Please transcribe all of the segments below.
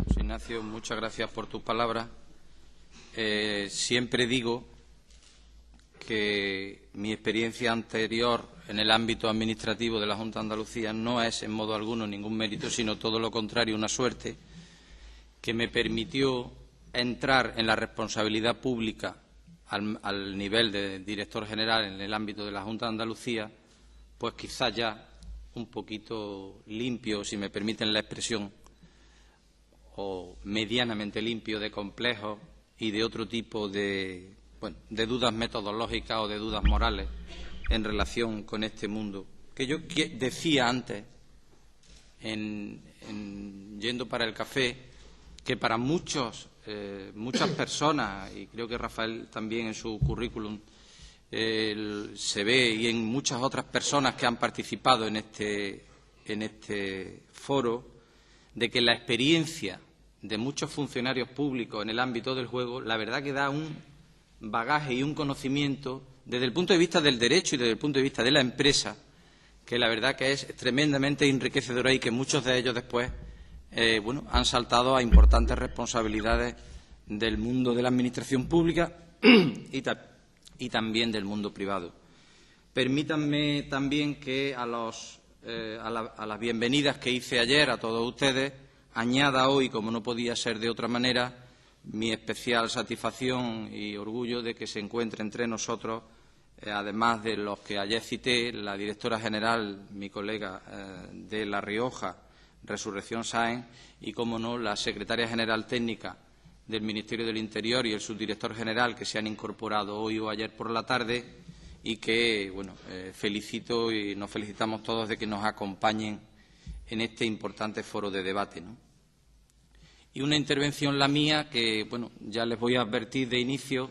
José Ignacio, muchas gracias por tus palabras. Siempre digo que mi experiencia anterior en el ámbito administrativo de la Junta de Andalucía no es en modo alguno ningún mérito, sino todo lo contrario, una suerte que me permitió entrar en la responsabilidad pública al nivel de director general en el ámbito de la Junta de Andalucía, pues quizás ya un poquito limpio, si me permiten la expresión, o medianamente limpio de complejos y de otro tipo de dudas metodológicas o de dudas morales en relación con este mundo. Que yo decía antes, yendo para el café, que para muchas personas, y creo que Rafael también en su currículum se ve, y en muchas otras personas que han participado en este foro, de que la experiencia de muchos funcionarios públicos en el ámbito del juego, la verdad que da un bagaje y un conocimiento desde el punto de vista del derecho y desde el punto de vista de la empresa, que la verdad que es tremendamente enriquecedora y que muchos de ellos después han saltado a importantes responsabilidades del mundo de la administración pública y también del mundo privado. Permítanme también que a las bienvenidas que hice ayer a todos ustedes añada hoy, como no podía ser de otra manera, mi especial satisfacción y orgullo de que se encuentre entre nosotros, además de los que ayer cité, la directora general, mi colega de La Rioja, Resurrección Sáenz, y, como no, la secretaria general técnica del Ministerio del Interior y el subdirector general, que se han incorporado hoy o ayer por la tarde y que, felicito y nos felicitamos todos de que nos acompañen en este importante foro de debate, ¿no? Y una intervención, la mía, que, ya les voy a advertir de inicio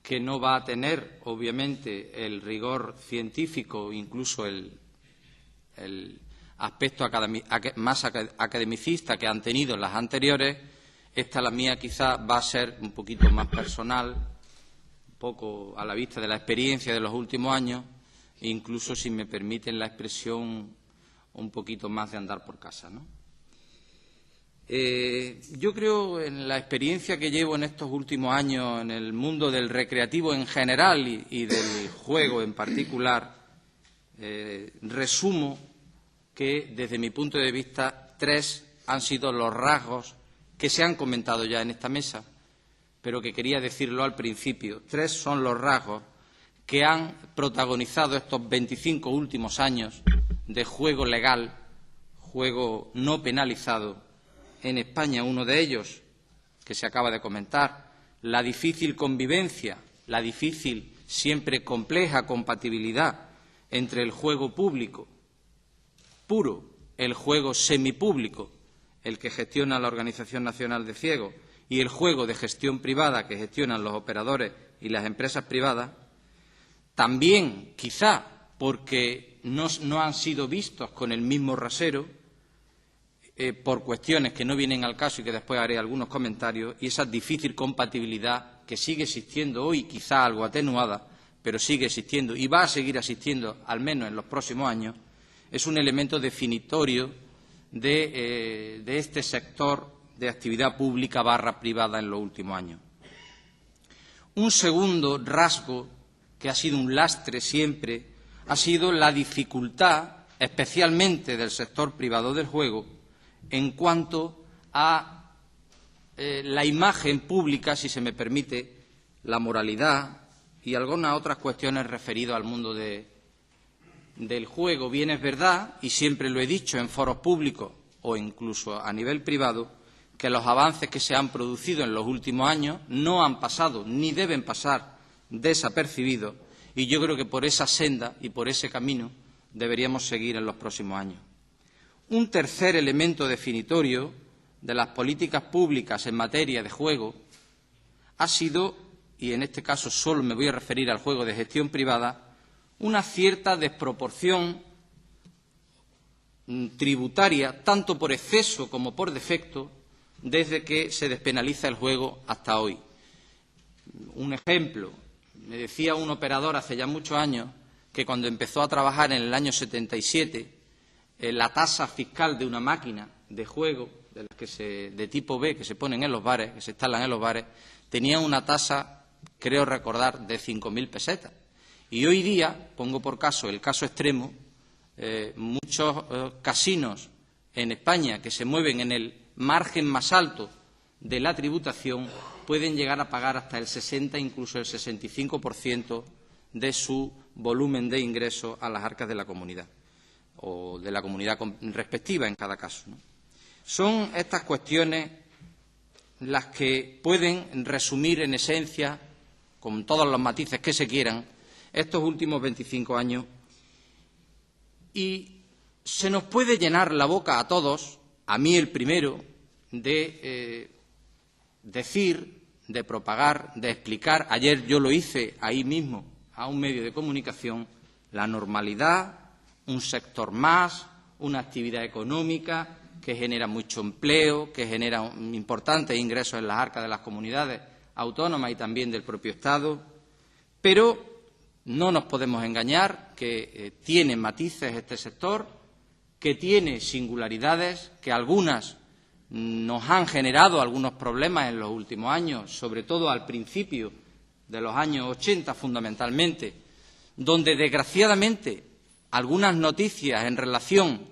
que no va a tener, obviamente, el rigor científico, incluso el aspecto más academicista que han tenido las anteriores. Esta, la mía, quizá va a ser un poquito más personal, un poco a la vista de la experiencia de los últimos años, e incluso, si me permiten la expresión, un poquito más de andar por casa, ¿no? Yo creo, en la experiencia que llevo en estos últimos años en el mundo del recreativo en general y del juego en particular, resumo que, desde mi punto de vista, 3 han sido los rasgos que se han comentado ya en esta mesa, pero que quería decirlo al principio. 3 son los rasgos que han protagonizado estos 25 últimos años de juego legal, juego no penalizado en España. Uno de ellos, que se acaba de comentar, la difícil convivencia, la difícil, siempre compleja compatibilidad entre el juego público puro, el juego semipúblico, el que gestiona la Organización Nacional de Ciegos, y el juego de gestión privada que gestionan los operadores y las empresas privadas. También, quizá, porque no han sido vistos con el mismo rasero, por cuestiones que no vienen al caso y que después haré algunos comentarios, y esa difícil compatibilidad que sigue existiendo hoy, quizá algo atenuada, pero sigue existiendo y va a seguir existiendo al menos en los próximos años, es un elemento definitorio de este sector de actividad pública / privada en los últimos años. Un segundo rasgo, que ha sido un lastre siempre, ha sido la dificultad, especialmente del sector privado del juego, en cuanto a la imagen pública, si se me permite, la moralidad y algunas otras cuestiones referidas al mundo del juego. Bien es verdad, y siempre lo he dicho en foros públicos o incluso a nivel privado, que los avances que se han producido en los últimos años no han pasado ni deben pasar desapercibidos, y yo creo que por esa senda y por ese camino deberíamos seguir en los próximos años. Un tercer elemento definitorio de las políticas públicas en materia de juego ha sido, y en este caso solo me voy a referir al juego de gestión privada, una cierta desproporción tributaria, tanto por exceso como por defecto, desde que se despenaliza el juego hasta hoy. Un ejemplo, me decía un operador hace ya muchos años que cuando empezó a trabajar en el año 77, la tasa fiscal de una máquina de juego de tipo B que se ponen en los bares, que se instalan en los bares, tenían una tasa, creo recordar, de 5.000 pesetas. Y hoy día, pongo por caso el caso extremo, muchos casinos en España que se mueven en el margen más alto de la tributación pueden llegar a pagar hasta el 60, incluso el 65% de su volumen de ingresos a las arcas de la comunidad o de la comunidad respectiva en cada caso, ¿no? Son estas cuestiones las que pueden resumir en esencia, con todos los matices que se quieran, estos últimos 25 años. Y se nos puede llenar la boca a todos, a mí el primero, de decir, de propagar, de explicar, ayer yo lo hice ahí mismo a un medio de comunicación, la normalidad, un sector más, una actividad económica que genera mucho empleo, que genera importantes ingresos en las arcas de las comunidades autónomas y también del propio Estado, pero no nos podemos engañar que tiene matices este sector, que tiene singularidades, que algunas nos han generado algunos problemas en los últimos años, sobre todo al principio de los años 80 fundamentalmente, donde desgraciadamente algunas noticias en relación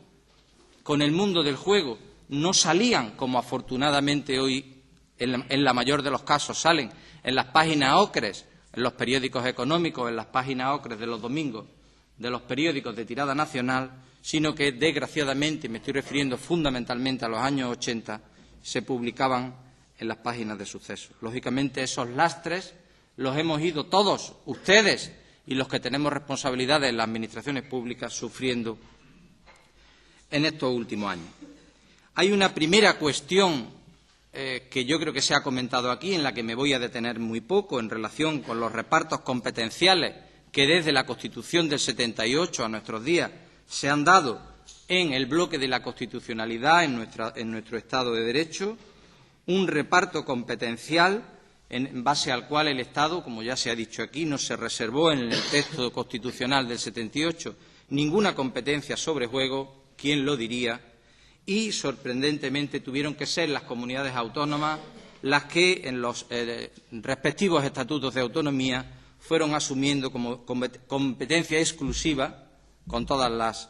con el mundo del juego no salían como afortunadamente hoy en la mayor de los casos salen en las páginas ocres, en los periódicos económicos, en las páginas ocres de los domingos de los periódicos de tirada nacional, sino que desgraciadamente, me estoy refiriendo fundamentalmente a los años 80, se publicaban en las páginas de sucesos. Lógicamente esos lastres los hemos ido todos, ustedes y los que tenemos responsabilidades en las administraciones públicas, sufriendo en estos últimos años. Hay una primera cuestión que yo creo que se ha comentado aquí, en la que me voy a detener muy poco, en relación con los repartos competenciales que desde la Constitución del 78 a nuestros días se han dado en el bloque de la constitucionalidad en nuestro Estado de Derecho, un reparto competencial en base al cual el Estado, como ya se ha dicho aquí, no se reservó en el texto constitucional del 78 ninguna competencia sobre juego, ¿quién lo diría? Y, sorprendentemente, tuvieron que ser las comunidades autónomas las que, en los respectivos estatutos de autonomía, fueron asumiendo como competencia exclusiva, con todas las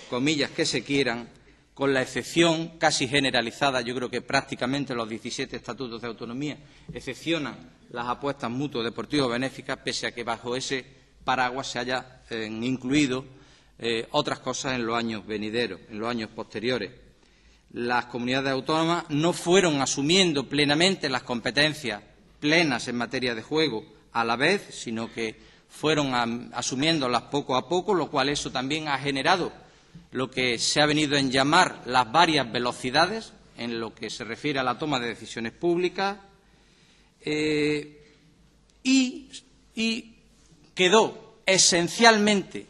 comillas que se quieran, con la excepción casi generalizada, yo creo que prácticamente los 17 estatutos de autonomía excepcionan las apuestas mutuo deportivo benéficas, pese a que bajo ese paraguas se hayan incluido otras cosas en los años venideros, en los años posteriores. Las comunidades autónomas no fueron asumiendo plenamente las competencias plenas en materia de juego a la vez, sino que fueron asumiéndolas poco a poco, lo cual eso también ha generado lo que se ha venido en llamar las varias velocidades en lo que se refiere a la toma de decisiones públicas y quedó esencialmente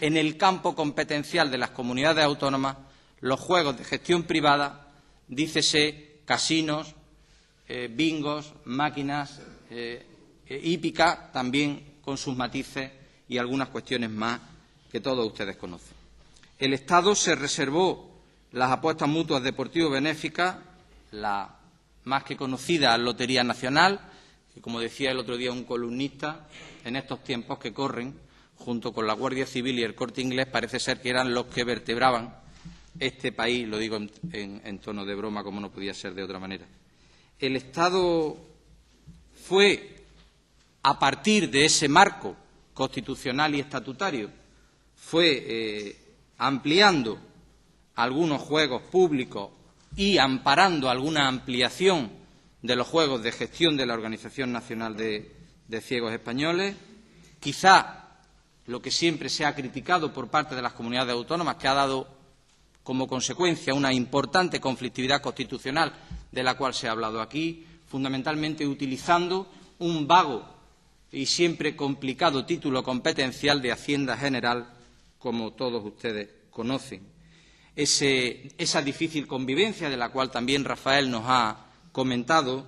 en el campo competencial de las comunidades autónomas los juegos de gestión privada, dícese casinos, bingos, máquinas, hípica, también con sus matices y algunas cuestiones más que todos ustedes conocen. El Estado se reservó las apuestas mutuas deportivo-benéficas, la más que conocida Lotería Nacional, que, como decía el otro día un columnista, en estos tiempos que corren, junto con la Guardia Civil y el Corte Inglés, parece ser que eran los que vertebraban este país, lo digo en tono de broma, como no podía ser de otra manera. El Estado fue, a partir de ese marco constitucional y estatutario, fue ampliando algunos juegos públicos y amparando alguna ampliación de los juegos de gestión de la Organización Nacional de Ciegos Españoles. Quizá lo que siempre se ha criticado por parte de las comunidades autónomas, que ha dado como consecuencia una importante conflictividad constitucional de la cual se ha hablado aquí, fundamentalmente utilizando un vago y siempre complicado título competencial de Hacienda General, como todos ustedes conocen. Esa difícil convivencia, de la cual también Rafael nos ha comentado,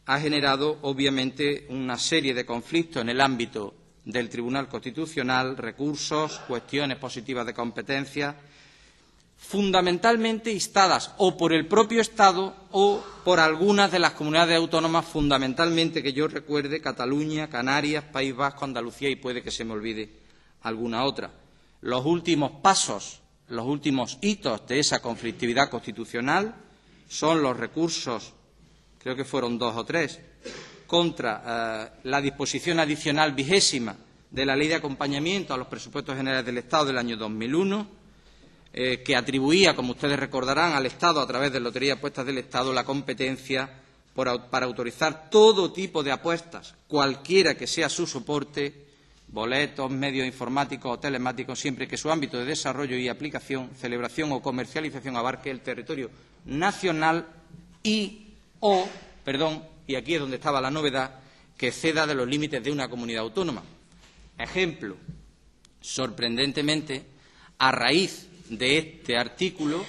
ha generado, obviamente, una serie de conflictos en el ámbito del Tribunal Constitucional, recursos, cuestiones positivas de competencia, fundamentalmente instadas o por el propio Estado o por algunas de las comunidades autónomas, fundamentalmente, que yo recuerde, Cataluña, Canarias, País Vasco, Andalucía y puede que se me olvide alguna otra. Los últimos pasos, los últimos hitos de esa conflictividad constitucional son los recursos, creo que fueron 2 o 3, contra la disposición adicional 20ª de la Ley de Acompañamiento a los Presupuestos Generales del Estado del año 2001, que atribuía, como ustedes recordarán, al Estado, a través de Lotería y Apuestas del Estado, la competencia para autorizar todo tipo de apuestas, cualquiera que sea su soporte, boletos, medios informáticos o telemáticos, siempre que su ámbito de desarrollo y aplicación, celebración o comercialización abarque el territorio nacional y aquí es donde estaba la novedad, que exceda de los límites de una comunidad autónoma. Ejemplo, sorprendentemente, a raíz de este artículo,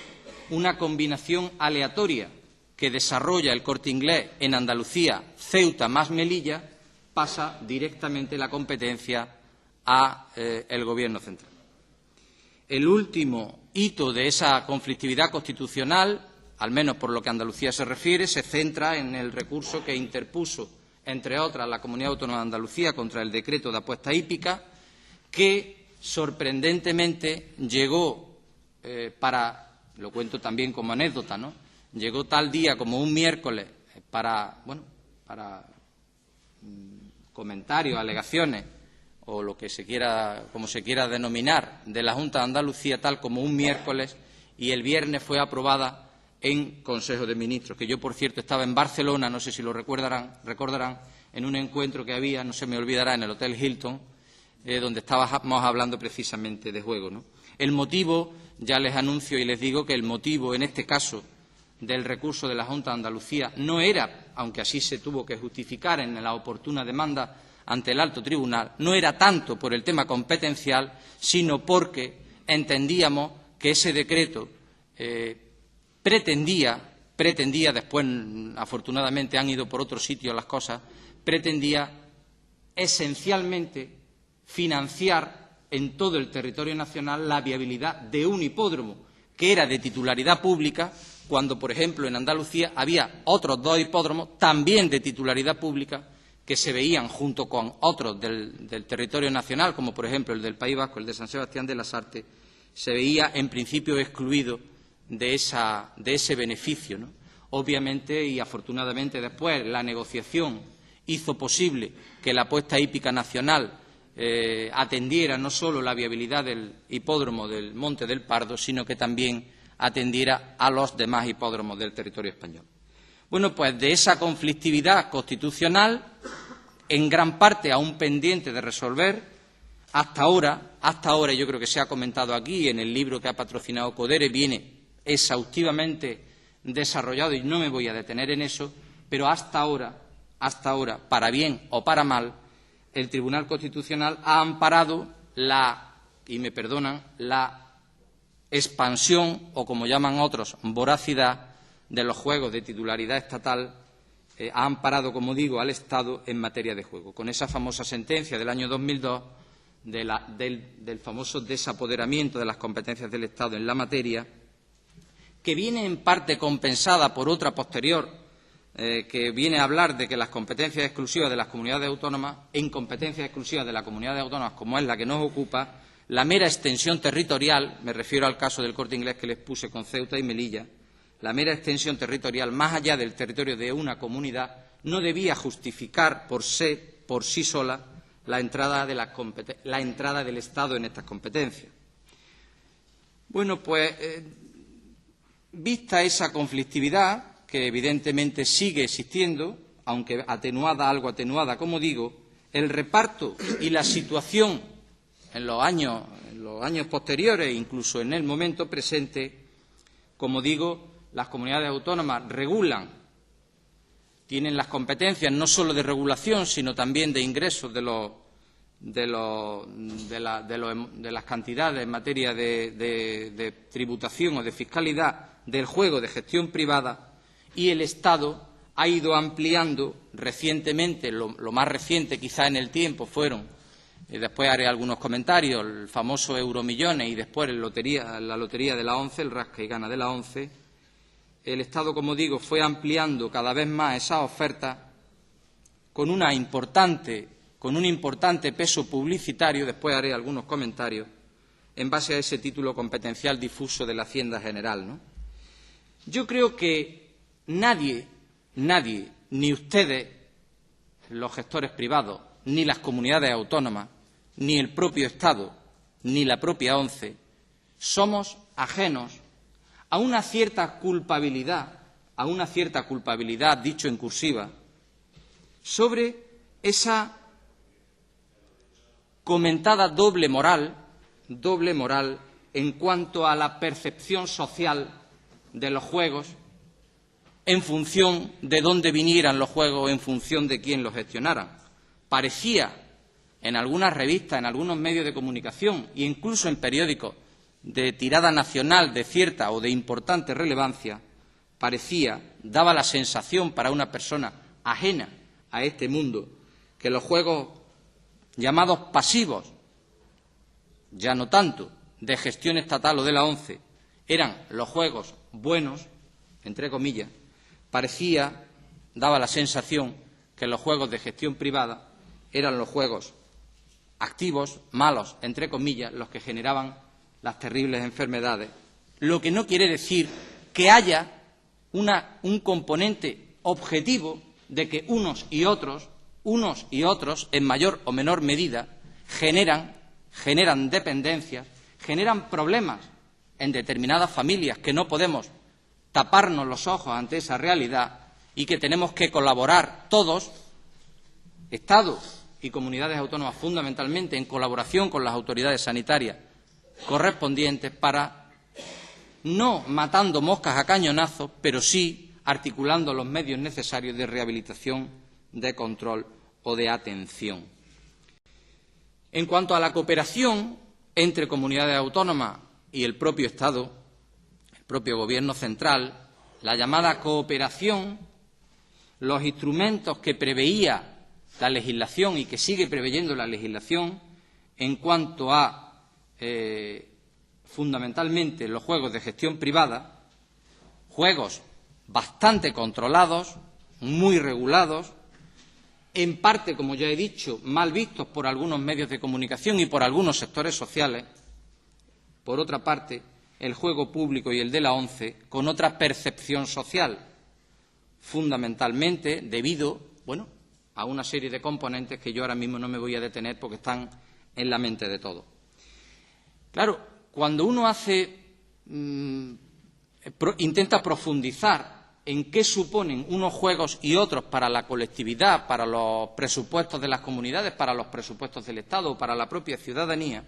una combinación aleatoria que desarrolla el Corte Inglés en Andalucía, Ceuta más Melilla, pasa directamente la competencia al Gobierno central. El último hito de esa conflictividad constitucional, al menos por lo que a Andalucía se refiere, se centra en el recurso que interpuso, entre otras, la Comunidad Autónoma de Andalucía contra el decreto de apuesta hípica, que sorprendentemente llegó lo cuento también como anécdota, ¿no? Llegó tal día como un miércoles para comentarios, alegaciones o lo que se quiera, como se quiera denominar, de la Junta de Andalucía, tal como un miércoles, y el viernes fue aprobada en Consejo de Ministros, que yo, por cierto, estaba en Barcelona, no sé si lo recordarán, en un encuentro que había, no se me olvidará, en el Hotel Hilton, donde estábamos hablando precisamente de juego, ¿no? El motivo, ya les anuncio y les digo que el motivo, en este caso, del recurso de la Junta de Andalucía no era, aunque así se tuvo que justificar en la oportuna demanda ante el Alto Tribunal, no era tanto por el tema competencial, sino porque entendíamos que ese decreto pretendía, después afortunadamente han ido por otro sitio las cosas, pretendía esencialmente financiar en todo el territorio nacional la viabilidad de un hipódromo que era de titularidad pública, cuando, por ejemplo, en Andalucía había otros 2 hipódromos también de titularidad pública que se veían junto con otros del territorio nacional, como por ejemplo el del País Vasco, el de San Sebastián de las Artes, se veía en principio excluido de ese beneficio, ¿no? Obviamente y afortunadamente después la negociación hizo posible que la apuesta hípica nacional atendiera no solo la viabilidad del hipódromo del Monte del Pardo, sino que también atendiera a los demás hipódromos del territorio español. Bueno, pues de esa conflictividad constitucional, en gran parte aún pendiente de resolver, hasta ahora, yo creo que se ha comentado aquí, en el libro que ha patrocinado Codere, viene exhaustivamente desarrollado y no me voy a detener en eso, pero hasta ahora, para bien o para mal, el Tribunal Constitucional ha amparado la expansión, o como llaman otros, voracidad de los juegos de titularidad estatal, ha amparado, como digo, al Estado en materia de juego, con esa famosa sentencia del año 2002 del famoso desapoderamiento de las competencias del Estado en la materia, que viene en parte compensada por otra posterior, que viene a hablar de que las competencias exclusivas de las comunidades autónomas, en competencias exclusivas de las comunidades autónomas, como es la que nos ocupa, la mera extensión territorial, me refiero al caso del Corte Inglés que les puse con Ceuta y Melilla, la mera extensión territorial, más allá del territorio de una comunidad, no debía justificar por sí sola la entrada del Estado en estas competencias. Bueno, pues, vista esa conflictividad, que evidentemente sigue existiendo, aunque algo atenuada, como digo, el reparto y la situación en los años posteriores, incluso en el momento presente, como digo, las comunidades autónomas tienen las competencias no solo de regulación, sino también de ingresos de las cantidades en materia de tributación o de fiscalidad del juego de gestión privada, y el Estado ha ido ampliando recientemente, lo más reciente quizá en el tiempo fueron y después haré algunos comentarios, el famoso Euromillones y después la lotería de la ONCE, el rasca y gana de la ONCE, el Estado, como digo, fue ampliando cada vez más esas ofertas con un importante peso publicitario, después haré algunos comentarios, en base a ese título competencial difuso de la Hacienda General, ¿no? Yo creo que nadie, ni ustedes, los gestores privados, ni las comunidades autónomas, ni el propio Estado, ni la propia ONCE, somos ajenos a una cierta culpabilidad, dicho en cursiva, sobre esa comentada doble moral en cuanto a la percepción social de los juegos en función de dónde vinieran los juegos, en función de quién los gestionara. Parecía en algunas revistas, en algunos medios de comunicación e incluso en periódicos de tirada nacional de cierta o de importante relevancia, daba la sensación para una persona ajena a este mundo, que los juegos llamados pasivos, ya no tanto de gestión estatal o de la ONCE, eran los juegos buenos, entre comillas, daba la sensación que los juegos de gestión privada eran los juegos activos, malos, entre comillas, los que generaban las terribles enfermedades, lo que no quiere decir que haya un componente objetivo de que unos y otros, en mayor o menor medida, generan dependencias, generan problemas en determinadas familias que no podemos taparnos los ojos ante esa realidad y que tenemos que colaborar todos, Estado y comunidades autónomas fundamentalmente, en colaboración con las autoridades sanitarias correspondientes, para, no matando moscas a cañonazos, pero sí articulando los medios necesarios de rehabilitación, de control o de atención. En cuanto a la cooperación entre comunidades autónomas y el propio Estado, el propio Gobierno central, la llamada cooperación, los instrumentos que preveía la legislación y que sigue preveyendo la legislación en cuanto a, fundamentalmente, los juegos de gestión privada, juegos bastante controlados, muy regulados, en parte, como ya he dicho, mal vistos por algunos medios de comunicación y por algunos sectores sociales. Por otra parte, el juego público y el de la ONCE con otra percepción social, fundamentalmente debido, a una serie de componentes que yo ahora mismo no me voy a detener porque están en la mente de todos. Claro, cuando uno intenta profundizar en qué suponen unos juegos y otros para la colectividad, para los presupuestos de las comunidades, para los presupuestos del Estado o para la propia ciudadanía,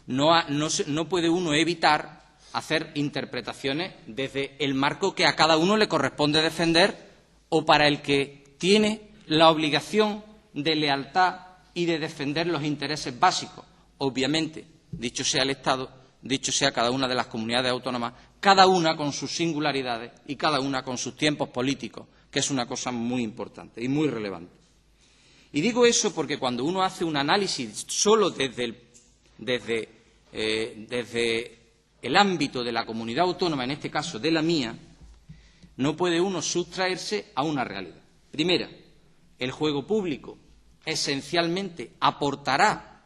no puede uno evitar hacer interpretaciones desde el marco que a cada uno le corresponde defender o para el que tiene la obligación de lealtad y de defender los intereses básicos. Obviamente, dicho sea el Estado, dicho sea cada una de las comunidades autónomas, cada una con sus singularidades y cada una con sus tiempos políticos, que es una cosa muy importante y muy relevante. Y digo eso porque cuando uno hace un análisis solo desde el ámbito de la comunidad autónoma, en este caso de la mía, no puede uno sustraerse a una realidad. Primera, el juego público esencialmente aportará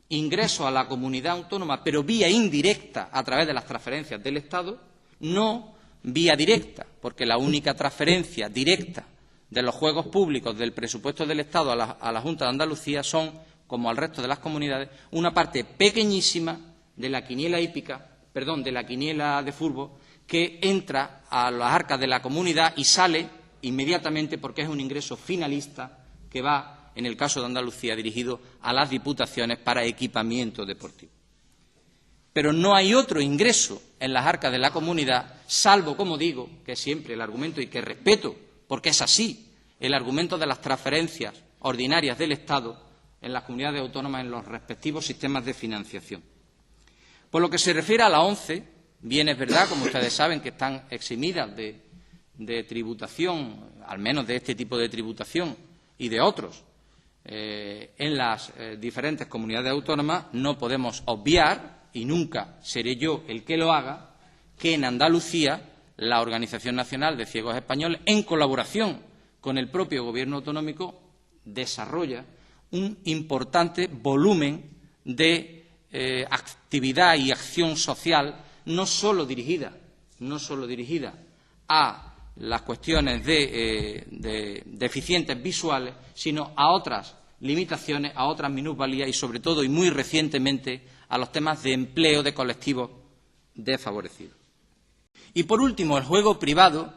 ingresos a la comunidad autónoma, pero vía indirecta a través de las transferencias del Estado, no vía directa, porque la única transferencia directa de los juegos públicos del presupuesto del Estado a la Junta de Andalucía son, como al resto de las comunidades, una parte pequeñísima de la quiniela de la quiniela de fútbol que entra a las arcas de la comunidad y sale inmediatamente porque es un ingreso finalista que va, en el caso de Andalucía, dirigido a las diputaciones para equipamiento deportivo. Pero no hay otro ingreso en las arcas de la comunidad, salvo, como digo, que siempre el argumento, y que respeto, porque es así, el argumento de las transferencias ordinarias del Estado en las comunidades autónomas en los respectivos sistemas de financiación. Por lo que se refiere a la ONCE, bien es verdad, como ustedes saben, que están eximidas de tributación, al menos de este tipo de tributación y de otros, en las diferentes comunidades autónomas, no podemos obviar, y nunca seré yo el que lo haga, que en Andalucía la Organización Nacional de Ciegos Españoles, en colaboración con el propio Gobierno autonómico, desarrolla un importante volumen de actividad y acción social, no solo dirigida a las cuestiones de deficientes visuales, sino a otras limitaciones, a otras minusvalías y, sobre todo, y muy recientemente, a los temas de empleo de colectivos desfavorecidos. Y, por último, el juego privado,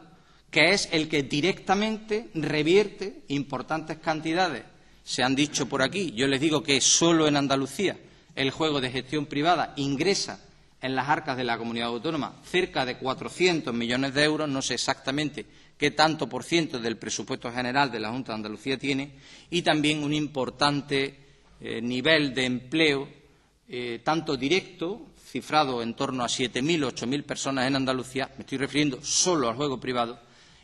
que es el que directamente revierte importantes cantidades. Se han dicho por aquí, yo les digo que solo en Andalucía el juego de gestión privada ingresa en las arcas de la comunidad autónoma cerca de 400 millones de euros, no sé exactamente qué tanto por ciento del presupuesto general de la Junta de Andalucía tiene, y también un importante nivel de empleo, tanto directo, cifrado en torno a 7.000 o 8.000 personas en Andalucía, me estoy refiriendo solo al juego privado,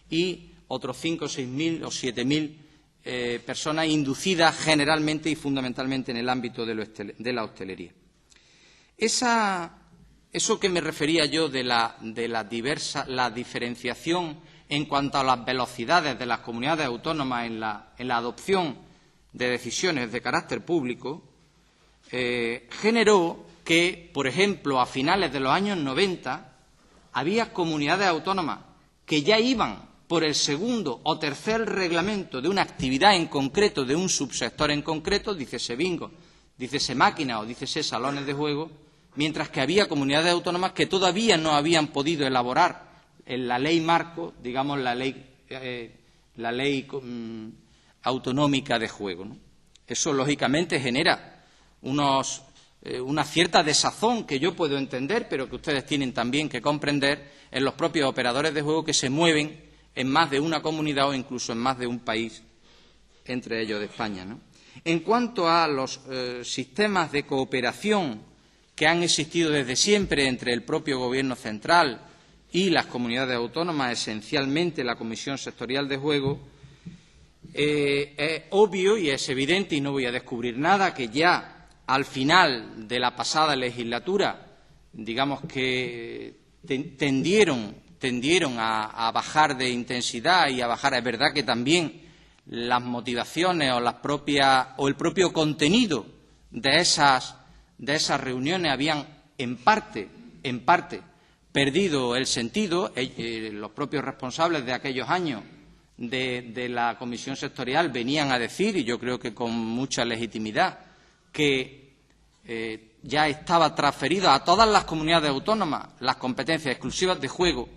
y otros 5.000 o 6.000 o 7.000 personas inducidas generalmente y fundamentalmente en el ámbito de la hostelería. Eso que me refería yo de la diferenciación en cuanto a las velocidades de las comunidades autónomas en la adopción de decisiones de carácter público, generó que, por ejemplo, a finales de los años 90, había comunidades autónomas que ya iban por el segundo o tercer reglamento de una actividad en concreto, de un subsector en concreto, dícese bingo, dícese máquina o dícese salones de juego, mientras que había comunidades autónomas que todavía no habían podido elaborar en la ley marco, digamos, la ley autonómica de juego, ¿no? Eso, lógicamente, genera una cierta desazón que yo puedo entender, pero que ustedes tienen también que comprender en los propios operadores de juego que se mueven en más de una comunidad o incluso en más de un país, entre ellos de España, ¿no? En cuanto a los sistemas de cooperación que han existido desde siempre entre el propio Gobierno central y las comunidades autónomas, esencialmente la Comisión Sectorial de Juego, es obvio y es evidente, y no voy a descubrir nada, que ya al final de la pasada legislatura, digamos que tendieron a bajar de intensidad y a bajar. Es verdad que también las motivaciones o el propio contenido de esas reuniones habían en parte perdido el sentido. Los propios responsables de aquellos años de la Comisión Sectorial venían a decir, y yo creo que con mucha legitimidad, que ya estaba transferida a todas las comunidades autónomas las competencias exclusivas de juego,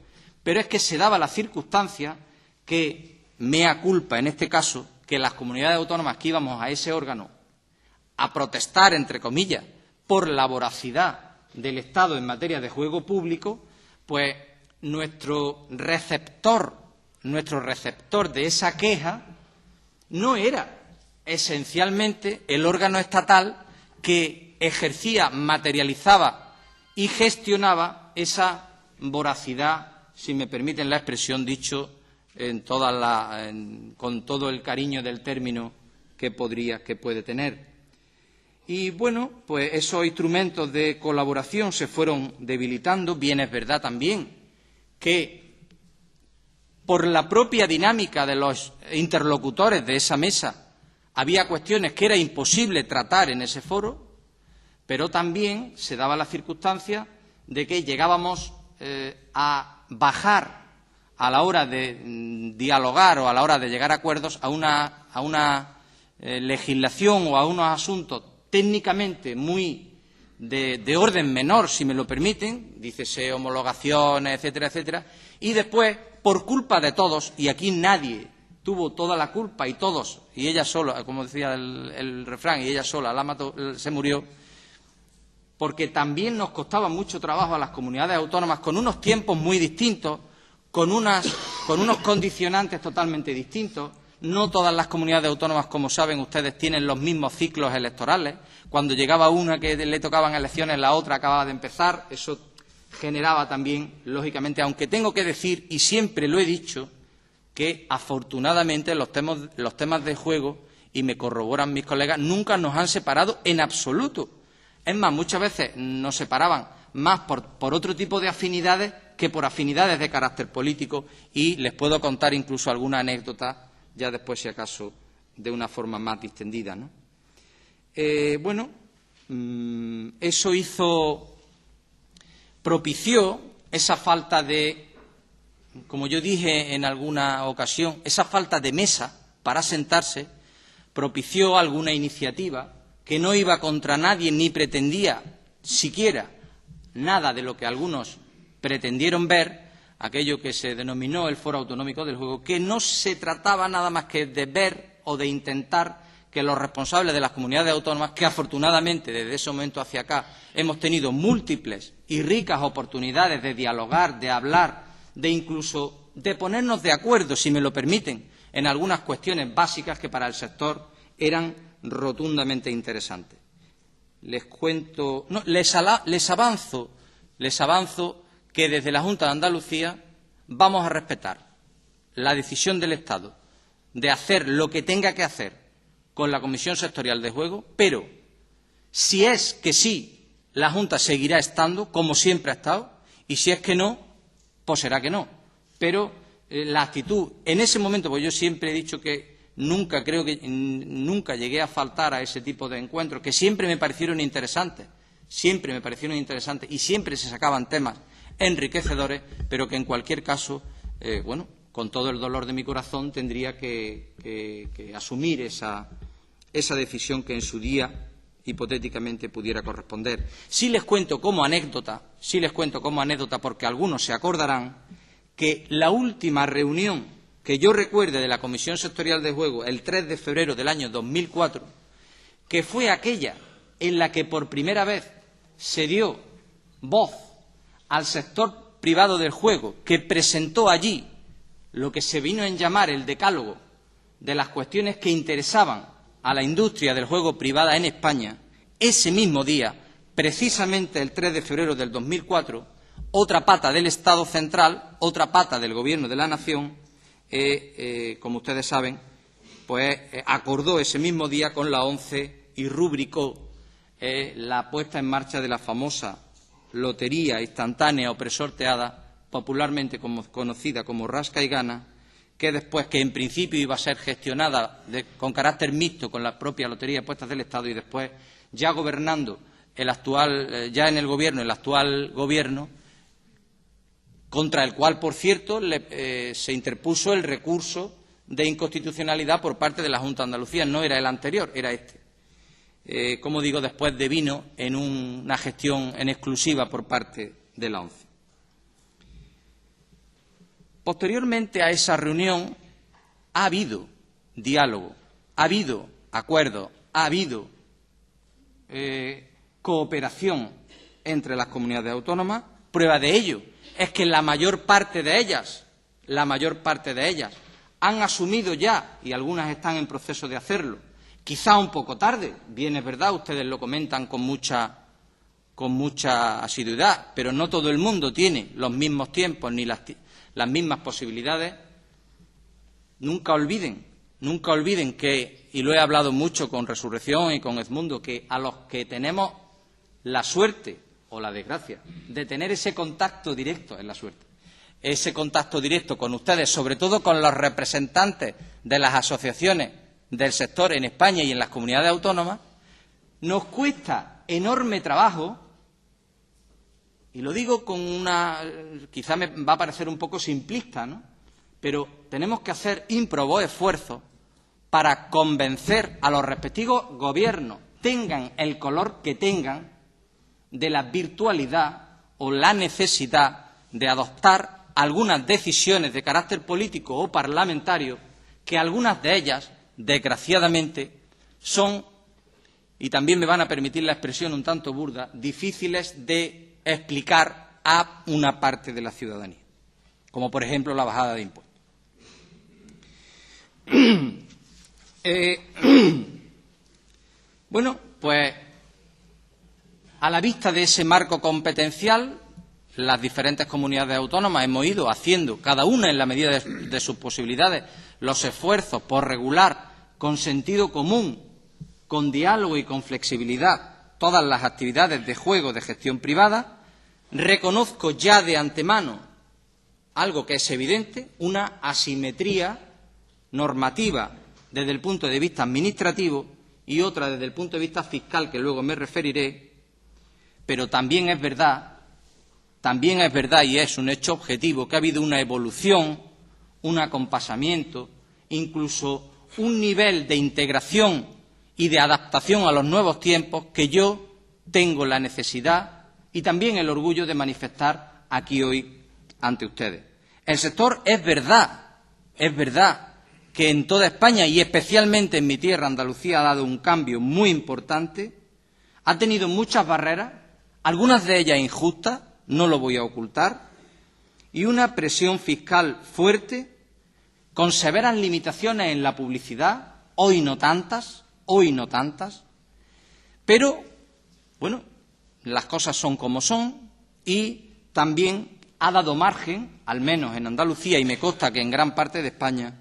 pero es que se daba la circunstancia que, mea culpa en este caso, que las comunidades autónomas que íbamos a ese órgano a protestar, entre comillas, por la voracidad del Estado en materia de juego público, pues nuestro receptor de esa queja no era esencialmente el órgano estatal que ejercía, materializaba y gestionaba esa voracidad, si me permiten la expresión, dicho con todo el cariño del término que puede tener. Y bueno, pues esos instrumentos de colaboración se fueron debilitando. Bien es verdad también que por la propia dinámica de los interlocutores de esa mesa había cuestiones que era imposible tratar en ese foro, pero también se daba la circunstancia de que llegábamos a bajar a la hora de dialogar o a la hora de llegar a acuerdos a una legislación o a unos asuntos técnicamente muy de orden menor, si me lo permiten, dícese homologaciones, etcétera, etcétera, y después, por culpa de todos, y aquí nadie tuvo toda la culpa y todos, y ella sola, como decía el refrán, y ella sola la mató, se murió, porque también nos costaba mucho trabajo a las comunidades autónomas con unos tiempos muy distintos, con unos condicionantes totalmente distintos. No todas las comunidades autónomas, como saben ustedes, tienen los mismos ciclos electorales. Cuando llegaba una que le tocaban elecciones, la otra acababa de empezar. Eso generaba también, lógicamente, aunque tengo que decir, y siempre lo he dicho, que afortunadamente los temas de juego y me corroboran mis colegas, nunca nos han separado en absoluto. Es más, muchas veces nos separaban más por otro tipo de afinidades que por afinidades de carácter político, y les puedo contar incluso alguna anécdota, ya después, si acaso, de una forma más distendida, ¿no? Eso propició esa falta de, como yo dije en alguna ocasión, esa falta de mesa para sentarse, propició alguna iniciativa que no iba contra nadie ni pretendía siquiera nada de lo que algunos pretendieron ver, aquello que se denominó el Foro Autonómico del Juego, que no se trataba nada más que de ver o de intentar que los responsables de las comunidades autónomas, que afortunadamente desde ese momento hacia acá hemos tenido múltiples y ricas oportunidades de dialogar, de hablar, de incluso de ponernos de acuerdo, si me lo permiten, en algunas cuestiones básicas que para el sector eran rotundamente interesantes. Les avanzo que desde la Junta de Andalucía vamos a respetar la decisión del Estado de hacer lo que tenga que hacer con la Comisión Sectorial de Juego, pero si es que sí, la Junta seguirá estando como siempre ha estado, y si es que no, pues será que no. Pero la actitud en ese momento, pues yo siempre he dicho que nunca llegué a faltar a ese tipo de encuentros, que siempre me parecieron interesantes y siempre se sacaban temas enriquecedores, pero que en cualquier caso, con todo el dolor de mi corazón tendría que asumir esa decisión que en su día hipotéticamente pudiera corresponder. Sí les cuento como anécdota, porque algunos se acordarán que la última reunión que yo recuerde de la Comisión Sectorial de Juego, el 3 de febrero del año 2004, que fue aquella en la que por primera vez se dio voz al sector privado del juego, que presentó allí lo que se vino a llamar el decálogo de las cuestiones que interesaban a la industria del juego privada en España, ese mismo día, precisamente el 3 de febrero del 2004, otra pata del Estado central, otra pata del Gobierno de la Nación, como ustedes saben, pues acordó ese mismo día con la ONCE y rubricó la puesta en marcha de la famosa lotería instantánea o presorteada, popularmente conocida como rasca y gana, que después, que en principio iba a ser gestionada con carácter mixto con la propia Lotería de Apuestas del Estado, y después, ya gobernando ya en el Gobierno, el actual Gobierno, contra el cual, por cierto, se interpuso el recurso de inconstitucionalidad por parte de la Junta de Andalucía. No era el anterior, era este. Como digo, después devino en una gestión en exclusiva por parte de la ONCE. Posteriormente a esa reunión ha habido diálogo, ha habido acuerdo, ha habido cooperación entre las comunidades autónomas. Prueba de ello es que la mayor parte de ellas han asumido ya, y algunas están en proceso de hacerlo, quizá un poco tarde, bien es verdad, ustedes lo comentan con mucha asiduidad, pero no todo el mundo tiene los mismos tiempos ni las mismas posibilidades. Nunca olviden que, y lo he hablado mucho con Resurrección y con Edmundo, que a los que tenemos la suerte o la desgracia de tener ese contacto directo, es la suerte, ese contacto directo con ustedes, sobre todo con los representantes de las asociaciones del sector en España y en las comunidades autónomas, nos cuesta enorme trabajo, y lo digo con quizá me va a parecer un poco simplista, ¿no?, pero tenemos que hacer ímprobos esfuerzos para convencer a los respectivos gobiernos, tengan el color que tengan, de la virtualidad o la necesidad de adoptar algunas decisiones de carácter político o parlamentario, que algunas de ellas, desgraciadamente, son, y también me van a permitir la expresión un tanto burda, difíciles de explicar a una parte de la ciudadanía, como por ejemplo la bajada de impuestos. Bueno, pues a la vista de ese marco competencial, las diferentes comunidades autónomas hemos ido haciendo, cada una en la medida de sus posibilidades, los esfuerzos por regular con sentido común, con diálogo y con flexibilidad todas las actividades de juego de gestión privada, reconozco ya de antemano algo que es evidente, una asimetría normativa desde el punto de vista administrativo y otra desde el punto de vista fiscal, que luego me referiré, pero también es verdad y es un hecho objetivo que ha habido una evolución, un acompasamiento, incluso un nivel de integración y de adaptación a los nuevos tiempos que yo tengo la necesidad y también el orgullo de manifestar aquí hoy ante ustedes. El sector es verdad que en toda España y especialmente en mi tierra, Andalucía, ha dado un cambio muy importante, ha tenido muchas barreras, algunas de ellas injustas, no lo voy a ocultar, y una presión fiscal fuerte, con severas limitaciones en la publicidad, hoy no tantas, pero, bueno, las cosas son como son y también ha dado margen, al menos en Andalucía, y me consta que en gran parte de España,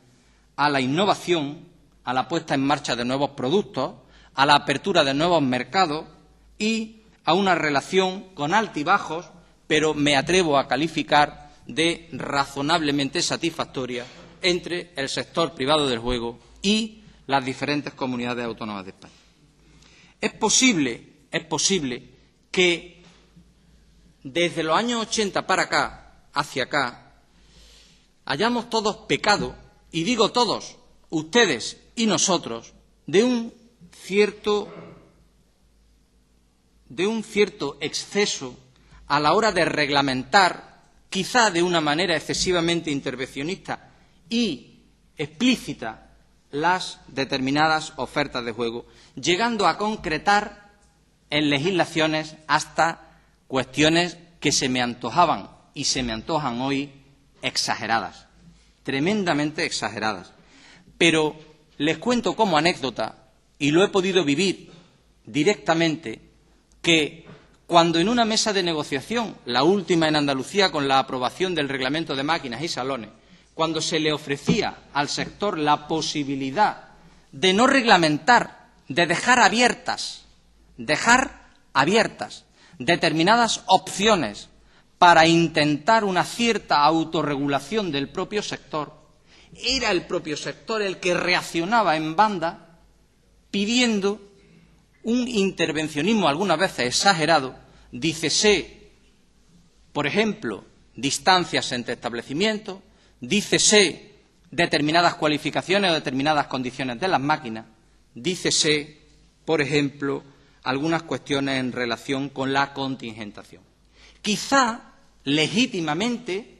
a la innovación, a la puesta en marcha de nuevos productos, a la apertura de nuevos mercados y a una relación con altibajos, pero me atrevo a calificar de razonablemente satisfactoria entre el sector privado del juego y las diferentes comunidades autónomas de España. Es posible que desde los años 80 para acá, hacia acá, hayamos todos pecado, y digo todos, ustedes y nosotros, de un cierto exceso a la hora de reglamentar, quizá de una manera excesivamente intervencionista y explícita, las determinadas ofertas de juego, llegando a concretar en legislaciones hasta cuestiones que se me antojaban y se me antojan hoy exageradas, tremendamente exageradas. Pero les cuento como anécdota, y lo he podido vivir directamente, que cuando en una mesa de negociación, la última en Andalucía con la aprobación del reglamento de máquinas y salones, cuando se le ofrecía al sector la posibilidad de no reglamentar, de dejar abiertas determinadas opciones para intentar una cierta autorregulación del propio sector, era el propio sector el que reaccionaba en banda pidiendo un intervencionismo algunas veces exagerado, dícese, por ejemplo, distancias entre establecimientos, dícese determinadas cualificaciones o determinadas condiciones de las máquinas, dícese, por ejemplo, algunas cuestiones en relación con la contingentación. Quizá legítimamente,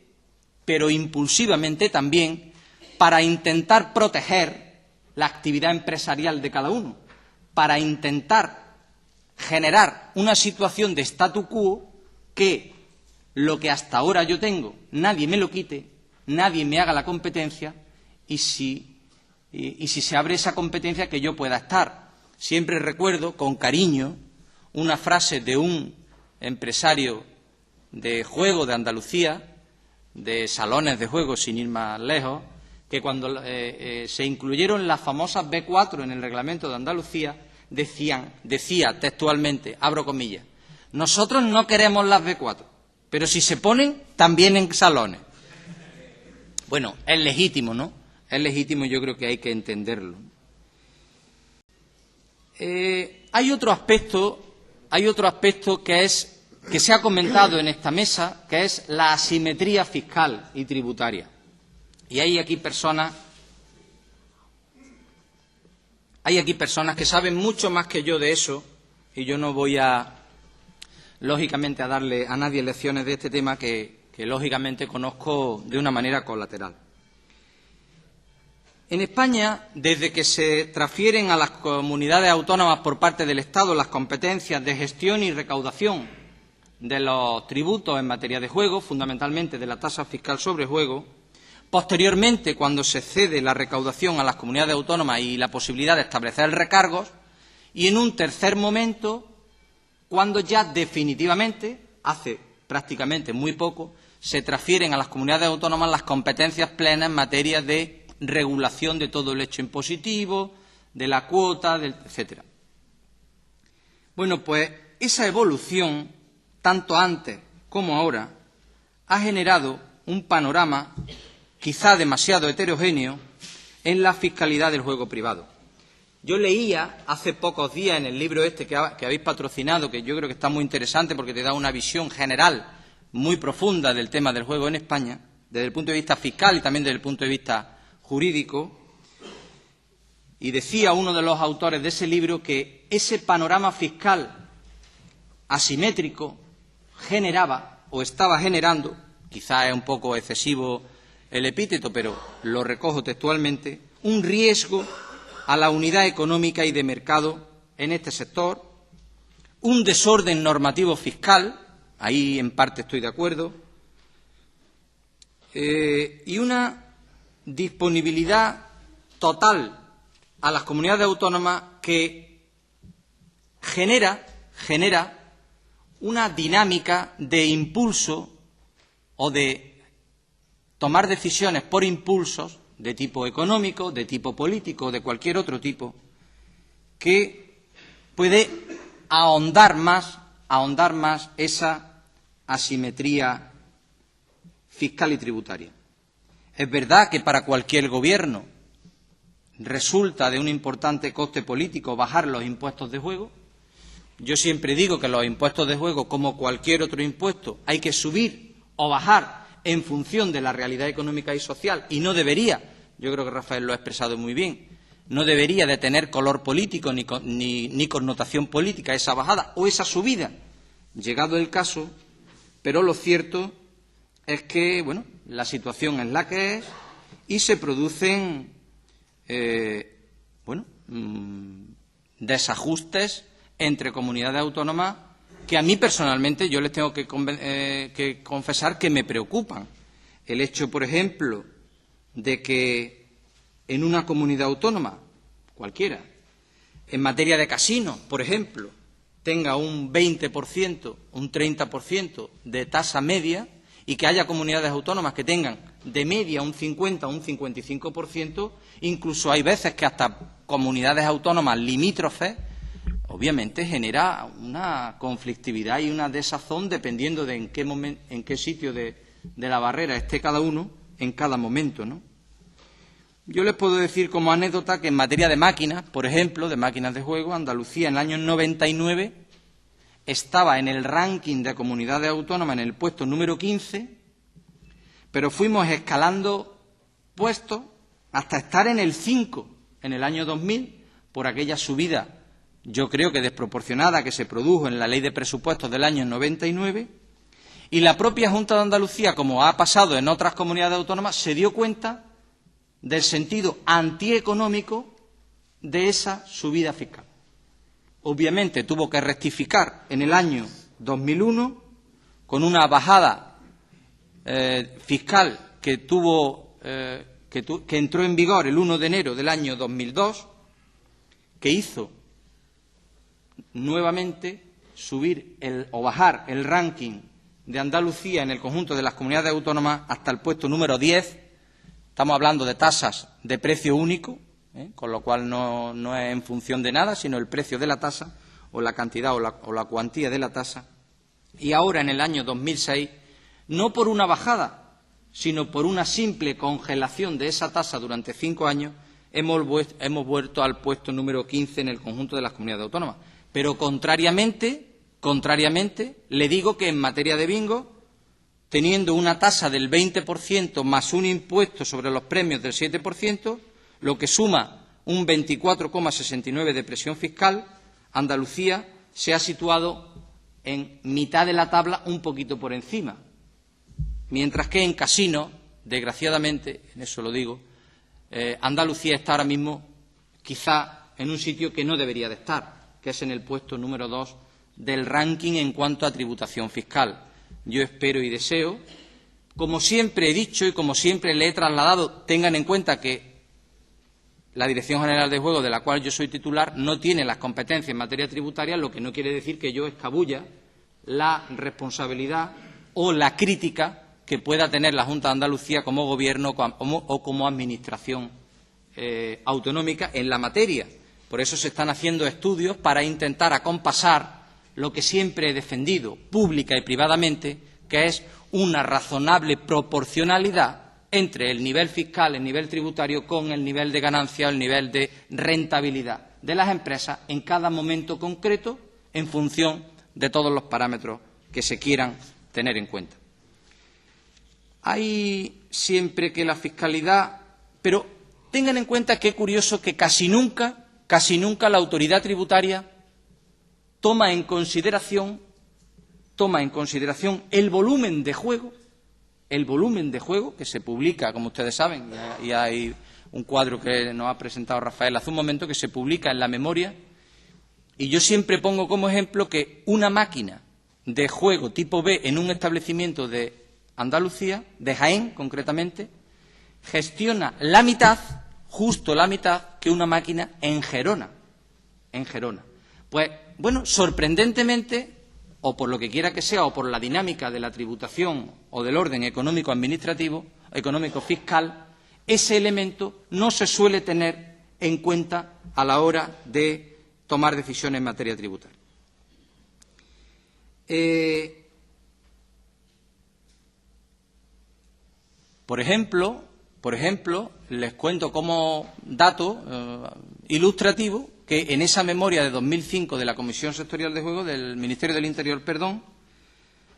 pero impulsivamente también, para intentar proteger la actividad empresarial de cada uno, para intentar generar una situación de statu quo que lo que hasta ahora yo tengo, nadie me lo quite, nadie me haga la competencia y si se abre esa competencia que yo pueda estar. Siempre recuerdo con cariño una frase de un empresario de juego de Andalucía, de salones de juego sin ir más lejos, que cuando se incluyeron las famosas B4 en el reglamento de Andalucía, decía textualmente, abro comillas, nosotros no queremos las B4, pero si se ponen, también en salones. Bueno, es legítimo, ¿no? Es legítimo y yo creo que hay que entenderlo. Hay otro aspecto que se ha comentado en esta mesa, que es la asimetría fiscal y tributaria. Y hay aquí personas que saben mucho más que yo de eso, y yo no voy lógicamente, a darle a nadie lecciones de este tema que lógicamente conozco de una manera colateral. En España, desde que se transfieren a las comunidades autónomas por parte del Estado las competencias de gestión y recaudación de los tributos en materia de juego, fundamentalmente de la tasa fiscal sobre juego, posteriormente, cuando se cede la recaudación a las comunidades autónomas y la posibilidad de establecer recargos, y en un tercer momento, cuando ya definitivamente, hace prácticamente muy poco, se transfieren a las comunidades autónomas las competencias plenas en materia de regulación de todo el hecho impositivo, de la cuota, etcétera. Bueno, pues esa evolución, tanto antes como ahora, ha generado un panorama quizá demasiado heterogéneo en la fiscalidad del juego privado. Yo leía hace pocos días en el libro que habéis patrocinado, que yo creo que está muy interesante porque te da una visión general muy profunda del tema del juego en España, desde el punto de vista fiscal y también desde el punto de vista jurídico, y decía uno de los autores de ese libro que ese panorama fiscal asimétrico generaba o estaba generando, quizá es un poco excesivo el epíteto, pero lo recojo textualmente, un riesgo a la unidad económica y de mercado en este sector, un desorden normativo fiscal, ahí en parte estoy de acuerdo, y una disponibilidad total a las comunidades autónomas que genera una dinámica de impulso o de tomar decisiones por impulsos de tipo económico, de tipo político, de cualquier otro tipo, que puede ahondar más esa asimetría fiscal y tributaria. Es verdad que para cualquier gobierno resulta de un importante coste político bajar los impuestos de juego. Yo siempre digo que los impuestos de juego, como cualquier otro impuesto, hay que subir o bajar en función de la realidad económica y social, y no debería, yo creo que Rafael lo ha expresado muy bien, no debería de tener color político ni connotación política esa bajada o esa subida, llegado el caso, pero lo cierto es que, bueno, la situación es la que es y se producen, desajustes entre comunidades autónomas que a mí personalmente yo les tengo que confesar que me preocupan. El hecho, por ejemplo, de que en una comunidad autónoma, cualquiera, en materia de casinos, por ejemplo, tenga un 20%, un 30% de tasa media y que haya comunidades autónomas que tengan de media un 50 o un 55%, incluso hay veces que hasta comunidades autónomas limítrofes, obviamente genera una conflictividad y una desazón dependiendo de en qué sitio de la barrera esté cada uno en cada momento, ¿no? Yo les puedo decir como anécdota que en materia de máquinas, por ejemplo, de máquinas de juego, Andalucía en el año 99 estaba en el ranking de comunidades autónomas en el puesto número 15, pero fuimos escalando puestos hasta estar en el 5 en el año 2000 por aquella subida, yo creo que desproporcionada, que se produjo en la Ley de Presupuestos del año 99, y la propia Junta de Andalucía, como ha pasado en otras comunidades autónomas, se dio cuenta del sentido antieconómico de esa subida fiscal. Obviamente tuvo que rectificar en el año 2001 con una bajada fiscal que entró en vigor el 1 de enero del año 2002, que hizo nuevamente subir o bajar el ranking de Andalucía en el conjunto de las comunidades autónomas hasta el puesto número 10. Estamos hablando de tasas de precio único, con lo cual no es en función de nada, sino el precio de la tasa o la cantidad o la cuantía de la tasa. Y ahora, en el año 2006, no por una bajada, sino por una simple congelación de esa tasa durante 5 años, hemos vuelto al puesto número 15 en el conjunto de las comunidades autónomas. Pero contrariamente, le digo que en materia de bingo, teniendo una tasa del 20% más un impuesto sobre los premios del 7%, lo que suma un 24,69% de presión fiscal, Andalucía se ha situado en mitad de la tabla, un poquito por encima. Mientras que en casinos, desgraciadamente, en eso lo digo, Andalucía está ahora mismo quizá en un sitio que no debería de estar, que es en el puesto número 2 del ranking en cuanto a tributación fiscal. Yo espero y deseo, como siempre he dicho y como siempre le he trasladado, tengan en cuenta que la Dirección General de Juego, de la cual yo soy titular, no tiene las competencias en materia tributaria, lo que no quiere decir que yo escabulla la responsabilidad o la crítica que pueda tener la Junta de Andalucía como Gobierno o como Administración autonómica en la materia. Por eso se están haciendo estudios para intentar acompasar lo que siempre he defendido, pública y privadamente, que es una razonable proporcionalidad entre el nivel fiscal, el nivel tributario, con el nivel de ganancia o el nivel de rentabilidad de las empresas en cada momento concreto en función de todos los parámetros que se quieran tener en cuenta. Hay siempre que la fiscalidad, pero tengan en cuenta que es curioso que casi nunca la autoridad tributaria toma en consideración el volumen de juego que se publica, como ustedes saben, y hay un cuadro que nos ha presentado Rafael hace un momento, que se publica en la memoria, y yo siempre pongo como ejemplo que una máquina de juego tipo B en un establecimiento de Andalucía, de Jaén concretamente, gestiona la mitad, justo la mitad, que una máquina en Gerona. Pues, bueno, sorprendentemente, o por lo que quiera que sea, o por la dinámica de la tributación o del orden económico-administrativo, económico-fiscal, ese elemento no se suele tener en cuenta a la hora de tomar decisiones en materia tributaria. Por ejemplo, les cuento como dato ilustrativo que en esa memoria de 2005 de la Comisión Sectorial de Juego, del Ministerio del Interior,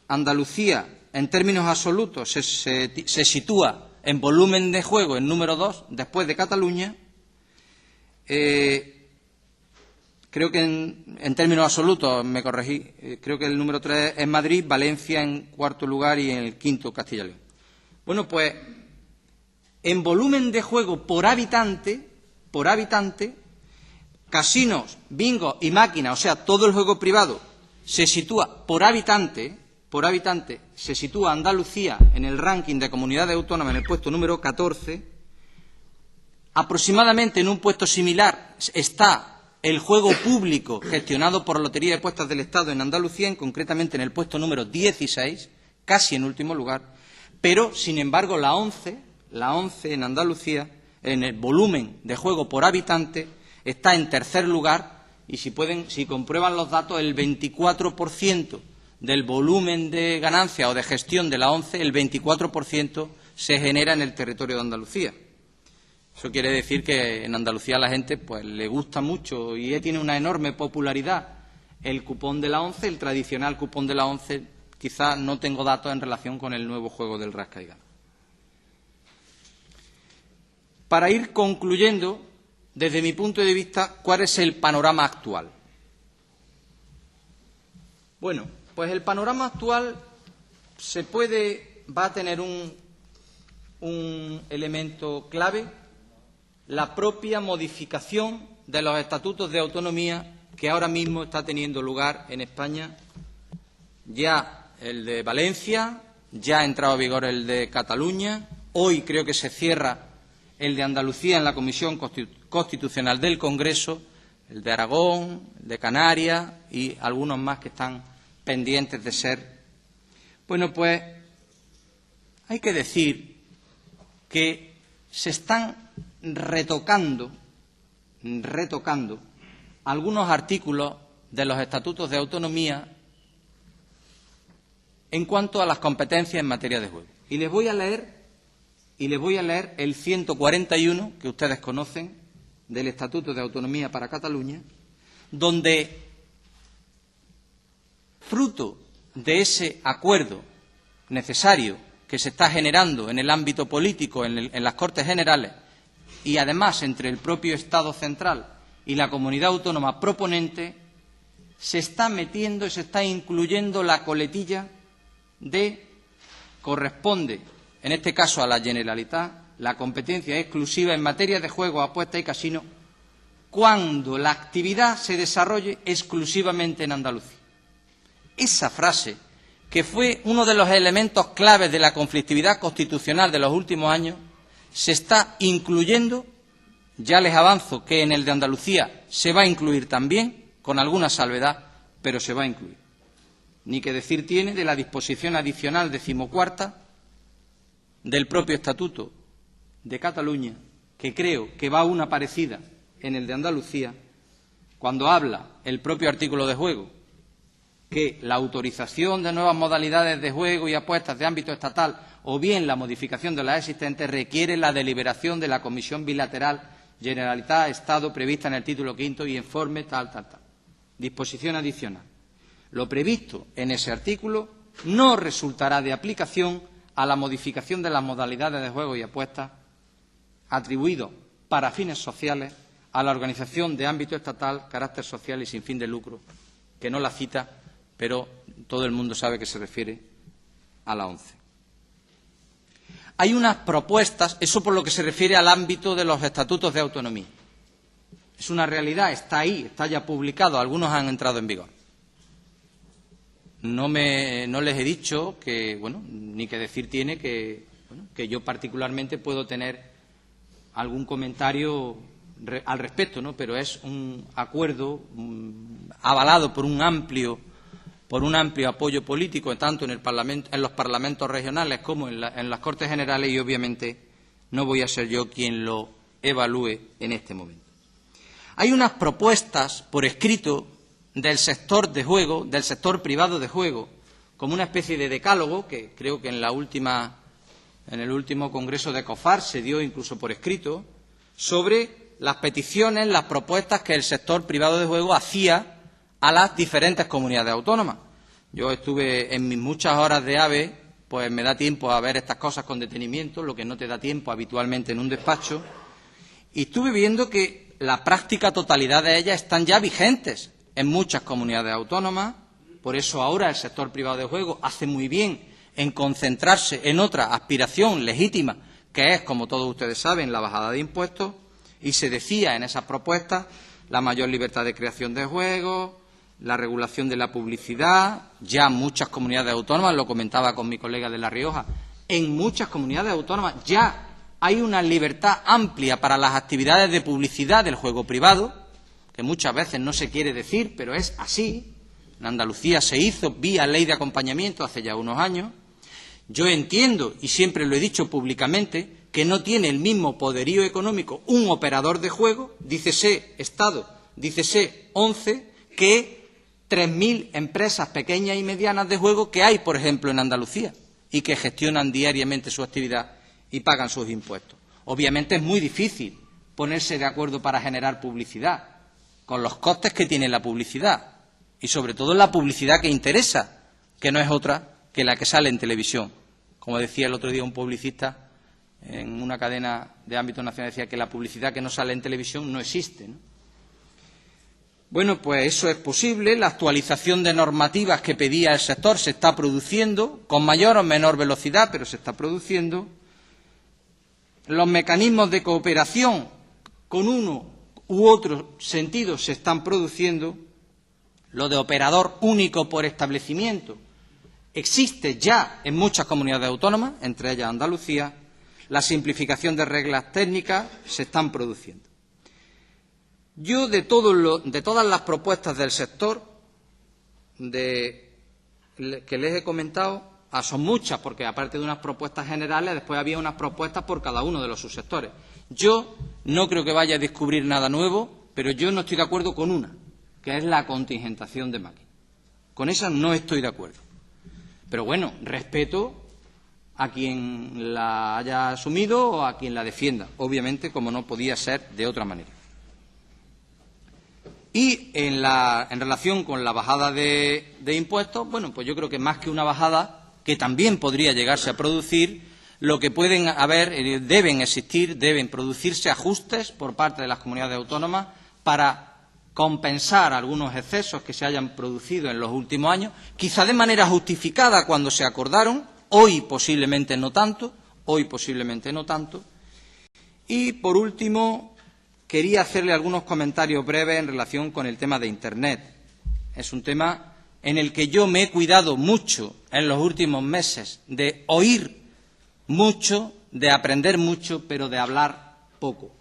Andalucía, en términos absolutos, se sitúa en volumen de juego en número 2, después de Cataluña. Creo que en términos absolutos, me corregí, creo que el número 3 es Madrid, Valencia en cuarto lugar y en el quinto Castilla y León. Bueno, pues en volumen de juego por habitante, casinos, bingos y máquinas, o sea, todo el juego privado, se sitúa por habitante, se sitúa Andalucía en el ranking de comunidades autónomas en el puesto número 14. Aproximadamente en un puesto similar está el juego público gestionado por Lotería de Apuestas del Estado en Andalucía, concretamente en el puesto número 16, casi en último lugar, pero, sin embargo, la ONCE en Andalucía, en el volumen de juego por habitante, está en tercer lugar y si comprueban los datos, el 24% del volumen de ganancia o de gestión de la ONCE, el 24% se genera en el territorio de Andalucía. Eso quiere decir que en Andalucía a la gente pues le gusta mucho y tiene una enorme popularidad el cupón de la ONCE, el tradicional cupón de la ONCE. Quizá no tengo datos en relación con el nuevo juego del rasca y gana. Para ir concluyendo, desde mi punto de vista, ¿cuál es el panorama actual? Bueno, pues el panorama actual va a tener un elemento clave, la propia modificación de los estatutos de autonomía que ahora mismo está teniendo lugar en España. Ya el de Valencia, ya ha entrado en vigor el de Cataluña, hoy creo que se cierra el de Andalucía en la Comisión Constitucional del Congreso, el de Aragón, el de Canarias y algunos más que están pendientes de ser. Bueno, pues hay que decir que se están retocando algunos artículos de los estatutos de autonomía en cuanto a las competencias en materia de juego. Y les voy a leer el 141, que ustedes conocen, del Estatuto de Autonomía para Cataluña, donde, fruto de ese acuerdo necesario que se está generando en el ámbito político, en las Cortes Generales, y además entre el propio Estado central y la comunidad autónoma proponente, se está metiendo y se está incluyendo la coletilla de corresponde, en este caso a la Generalitat, la competencia exclusiva en materia de juegos, apuestas y casinos, cuando la actividad se desarrolle exclusivamente en Andalucía. Esa frase, que fue uno de los elementos claves de la conflictividad constitucional de los últimos años, se está incluyendo. Ya les avanzo que en el de Andalucía se va a incluir también, con alguna salvedad, pero se va a incluir. Ni que decir tiene de la disposición adicional 14ª del propio Estatuto de Cataluña, que creo que va una parecida en el de Andalucía, cuando habla el propio artículo de juego que la autorización de nuevas modalidades de juego y apuestas de ámbito estatal o bien la modificación de las existentes requiere la deliberación de la Comisión Bilateral Generalitat-Estado prevista en el título quinto y informe tal. Disposición adicional. Lo previsto en ese artículo no resultará de aplicación a la modificación de las modalidades de juego y apuestas atribuidos para fines sociales a la organización de ámbito estatal, carácter social y sin fin de lucro, que no la cita, pero todo el mundo sabe que se refiere a la 11. Hay unas propuestas, eso por lo que se refiere al ámbito de los estatutos de autonomía. Es una realidad, está ahí, está ya publicado, algunos han entrado en vigor. No les he dicho que, bueno, ni que decir tiene que yo particularmente puedo tener algún comentario al respecto, ¿no? Pero es un acuerdo avalado por un amplio apoyo político, tanto en los parlamentos regionales como en las Cortes Generales, y obviamente no voy a ser yo quien lo evalúe en este momento. Hay unas propuestas por escrito del sector de juego, del sector privado de juego, como una especie de decálogo que creo que en el último Congreso de COFAR se dio incluso por escrito, sobre las peticiones, las propuestas que el sector privado de juego hacía a las diferentes comunidades autónomas. Yo estuve en mis muchas horas de AVE, pues me da tiempo a ver estas cosas con detenimiento, lo que no te da tiempo habitualmente en un despacho, y estuve viendo que la práctica totalidad de ellas están ya vigentes en muchas comunidades autónomas. Por eso ahora el sector privado de juego hace muy bien en concentrarse en otra aspiración legítima, que es, como todos ustedes saben, la bajada de impuestos, y se decía en esas propuestas la mayor libertad de creación de juegos, la regulación de la publicidad. Ya muchas comunidades autónomas, lo comentaba con mi colega de La Rioja, en muchas comunidades autónomas ya hay una libertad amplia para las actividades de publicidad del juego privado, que muchas veces no se quiere decir, pero es así. En Andalucía se hizo vía ley de acompañamiento hace ya unos años. Yo entiendo, y siempre lo he dicho públicamente, que no tiene el mismo poderío económico un operador de juego, dícese Estado, dícese 11, que 3.000 empresas pequeñas y medianas de juego que hay, por ejemplo, en Andalucía, y que gestionan diariamente su actividad y pagan sus impuestos. Obviamente es muy difícil ponerse de acuerdo para generar publicidad, con los costes que tiene la publicidad, y sobre todo la publicidad que interesa, que no es otra que la que sale en televisión. Como decía el otro día un publicista en una cadena de ámbito nacional, decía que la publicidad que no sale en televisión no existe, ¿no? Bueno, pues eso es posible. La actualización de normativas que pedía el sector se está produciendo, con mayor o menor velocidad, pero se está produciendo. Los mecanismos de cooperación con uno u otro sentido se están produciendo. Lo de operador único por establecimiento existe ya en muchas comunidades autónomas, entre ellas Andalucía. La simplificación de reglas técnicas se están produciendo. Yo, de todas las propuestas del sector que les he comentado, son muchas, porque aparte de unas propuestas generales, después había unas propuestas por cada uno de los subsectores. Yo no creo que vaya a descubrir nada nuevo, pero yo no estoy de acuerdo con una, que es la contingentación de máquinas. Con esa no estoy de acuerdo. Pero bueno, respeto a quien la haya asumido o a quien la defienda, obviamente, como no podía ser de otra manera. Y en relación con la bajada de impuestos, bueno, pues yo creo que más que una bajada, que también podría llegarse a producir, lo que deben producirse ajustes por parte de las comunidades autónomas para compensar algunos excesos que se hayan producido en los últimos años, quizá de manera justificada cuando se acordaron, hoy posiblemente no tanto. Y, por último, quería hacerle algunos comentarios breves en relación con el tema de Internet. Es un tema en el que yo me he cuidado mucho en los últimos meses de oír mucho, de aprender mucho, pero de hablar poco.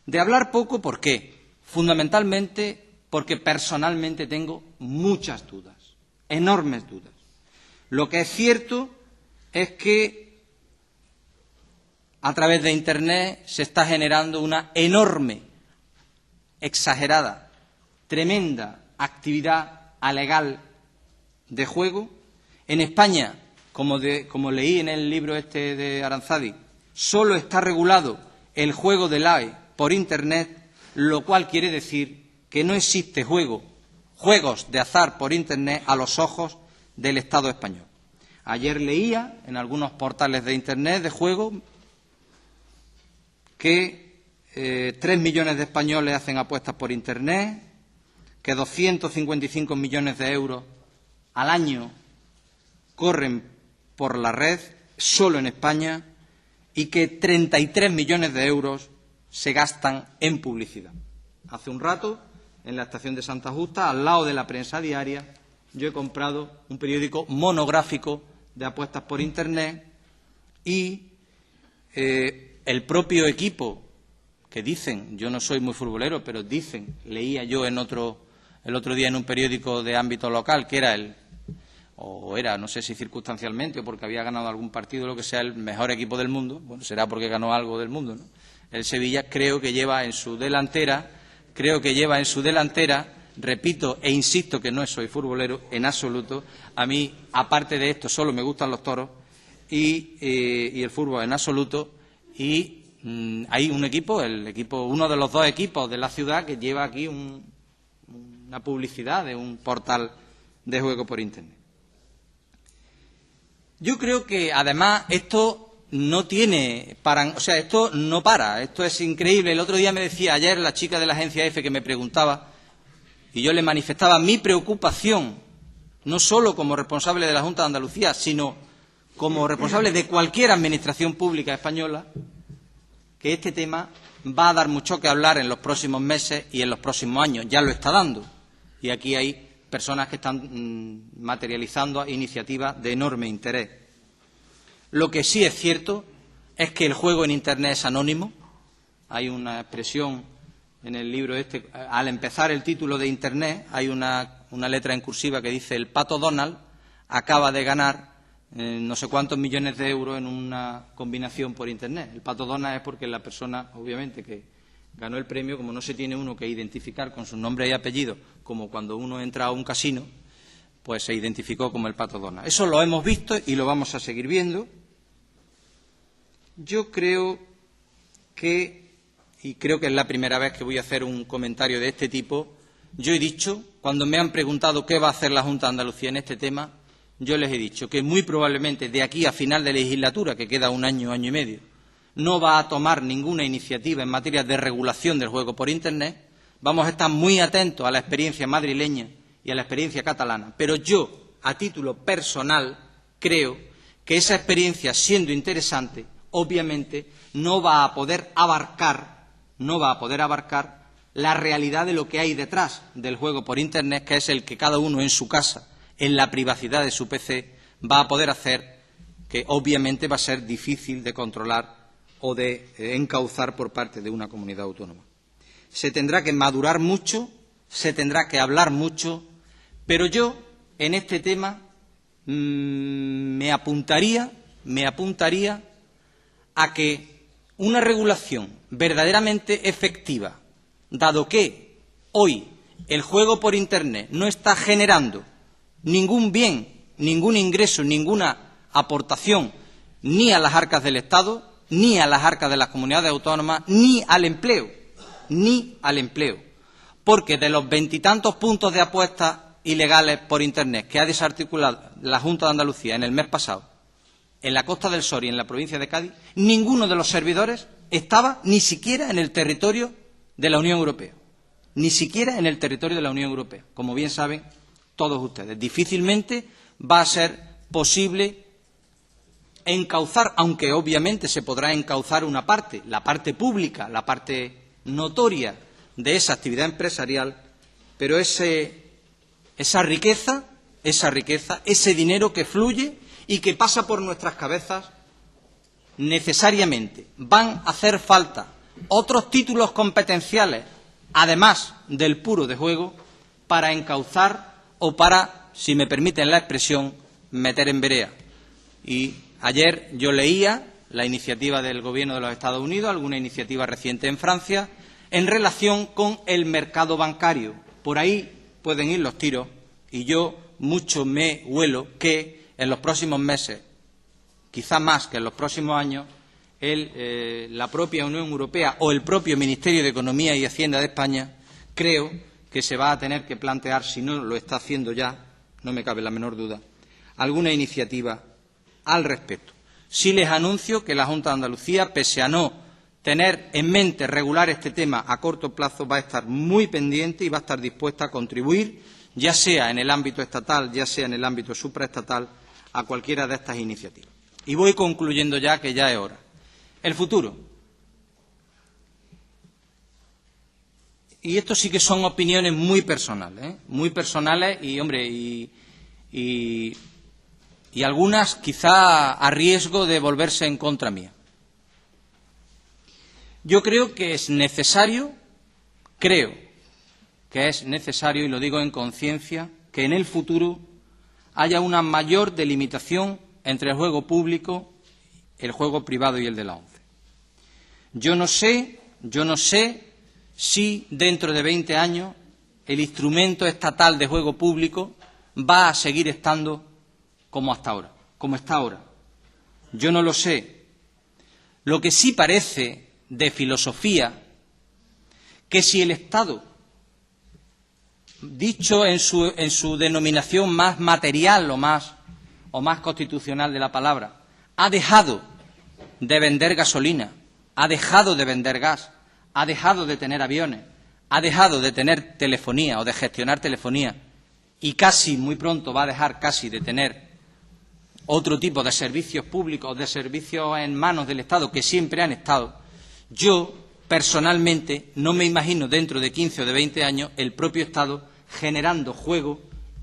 De hablar poco, ¿por qué? Fundamentalmente porque personalmente tengo muchas dudas, enormes dudas. Lo que es cierto es que a través de Internet se está generando una enorme, exagerada tremenda actividad alegal de juego. En España, como leí en el libro este de Aranzadi, solo está regulado el juego del AVE por Internet, lo cual quiere decir que no existe juegos de azar por Internet a los ojos del Estado español. Ayer leía en algunos portales de Internet de juego que 3 millones de españoles hacen apuestas por Internet, que 255 millones de euros al año corren por la red solo en España y que 33 millones de euros se gastan en publicidad. Hace un rato, en la estación de Santa Justa, al lado de la Prensa Diaria, yo he comprado un periódico monográfico de apuestas por Internet y el propio equipo, que dicen, yo no soy muy futbolero, pero dicen, leía yo el otro día en un periódico de ámbito local, que era no sé si circunstancialmente o porque había ganado algún partido, lo que sea, el mejor equipo del mundo. Bueno, será porque ganó algo del mundo, ¿no? El Sevilla creo que lleva en su delantera, repito e insisto que no soy futbolero en absoluto. A mí, aparte de esto, solo me gustan los toros y el fútbol en absoluto. Y hay un equipo, uno de los dos equipos de la ciudad que lleva aquí una publicidad de un portal de juego por Internet. Yo creo que, además, esto no esto no para, esto es increíble. El otro día me decía, ayer la chica de la agencia EFE que me preguntaba, y yo le manifestaba mi preocupación, no solo como responsable de la Junta de Andalucía, sino como responsable de cualquier administración pública española, que este tema va a dar mucho que hablar en los próximos meses y en los próximos años. Ya lo está dando. Y aquí hay personas que están materializando iniciativas de enorme interés. Lo que sí es cierto es que el juego en Internet es anónimo. Hay una expresión en el libro este, al empezar el título de Internet, hay una letra en cursiva que dice: el Pato Donald acaba de ganar no sé cuántos millones de euros en una combinación por Internet. El Pato Donald es porque la persona, obviamente, que ganó el premio, como no se tiene uno que identificar con su nombre y apellido, como cuando uno entra a un casino, pues se identificó como el Pato Donald. Eso lo hemos visto y lo vamos a seguir viendo. Yo creo que es la primera vez que voy a hacer un comentario de este tipo, yo he dicho, cuando me han preguntado qué va a hacer la Junta de Andalucía en este tema, yo les he dicho que muy probablemente de aquí a final de legislatura, que queda un año, año y medio, no va a tomar ninguna iniciativa en materia de regulación del juego por Internet. Vamos a estar muy atentos a la experiencia madrileña y a la experiencia catalana. Pero yo, a título personal, creo que esa experiencia, siendo interesante, obviamente no va a poder abarcar la realidad de lo que hay detrás del juego por Internet, que es el que cada uno en su casa, en la privacidad de su PC, va a poder hacer, que obviamente va a ser difícil de controlar o de encauzar por parte de una comunidad autónoma. Se tendrá que madurar mucho, se tendrá que hablar mucho, pero yo, en este tema, me apuntaría a que una regulación verdaderamente efectiva, dado que hoy el juego por Internet no está generando ningún bien, ningún ingreso, ninguna aportación ni a las arcas del Estado, ni a las arcas de las comunidades autónomas, ni al empleo, porque de los 20 y tantos puntos de apuestas ilegales por Internet que ha desarticulado la Junta de Andalucía en el mes pasado, en la Costa del Sol y en la provincia de Cádiz, ninguno de los servidores estaba ni siquiera en el territorio de la Unión Europea. Ni siquiera en el territorio de la Unión Europea. Como bien saben todos ustedes, difícilmente va a ser posible encauzar, aunque obviamente se podrá encauzar una parte, la parte pública, la parte notoria de esa actividad empresarial, pero esa riqueza, ese dinero que fluye y que pasa por nuestras cabezas, necesariamente van a hacer falta otros títulos competenciales, además del puro de juego, para encauzar o para, si me permiten la expresión, meter en vereda. Y ayer yo leía la iniciativa del Gobierno de los Estados Unidos, alguna iniciativa reciente en Francia, en relación con el mercado bancario. por ahí pueden ir los tiros y yo mucho me huelo que en los próximos meses, quizá más que en los próximos años, la propia Unión Europea o el propio Ministerio de Economía y Hacienda de España, creo que se va a tener que plantear, si no lo está haciendo ya, no me cabe la menor duda, alguna iniciativa al respecto. Sí les anuncio que la Junta de Andalucía, pese a no tener en mente regular este tema a corto plazo, va a estar muy pendiente y va a estar dispuesta a contribuir, ya sea en el ámbito estatal, ya sea en el ámbito supraestatal, a cualquiera de estas iniciativas. Y voy concluyendo ya, que ya es hora. El futuro. Y esto sí que son opiniones muy personales, y, hombre, y algunas quizá a riesgo de volverse en contra mía. Yo creo que es necesario, y lo digo en conciencia, que en el futuro haya una mayor delimitación entre el juego público, el juego privado y el de la ONCE. Yo no sé si dentro de 20 años el instrumento estatal de juego público va a seguir estando como hasta ahora, como está ahora. Yo no lo sé. Lo que sí parece de filosofía, que si el Estado, dicho en su denominación más material o más constitucional de la palabra, ha dejado de vender gasolina, ha dejado de vender gas, ha dejado de tener aviones, ha dejado de tener telefonía o de gestionar telefonía y casi muy pronto va a dejar casi de tener otro tipo de servicios públicos, de servicios en manos del Estado que siempre han estado, yo personalmente no me imagino dentro de 15 o de 20 años el propio Estado generando juego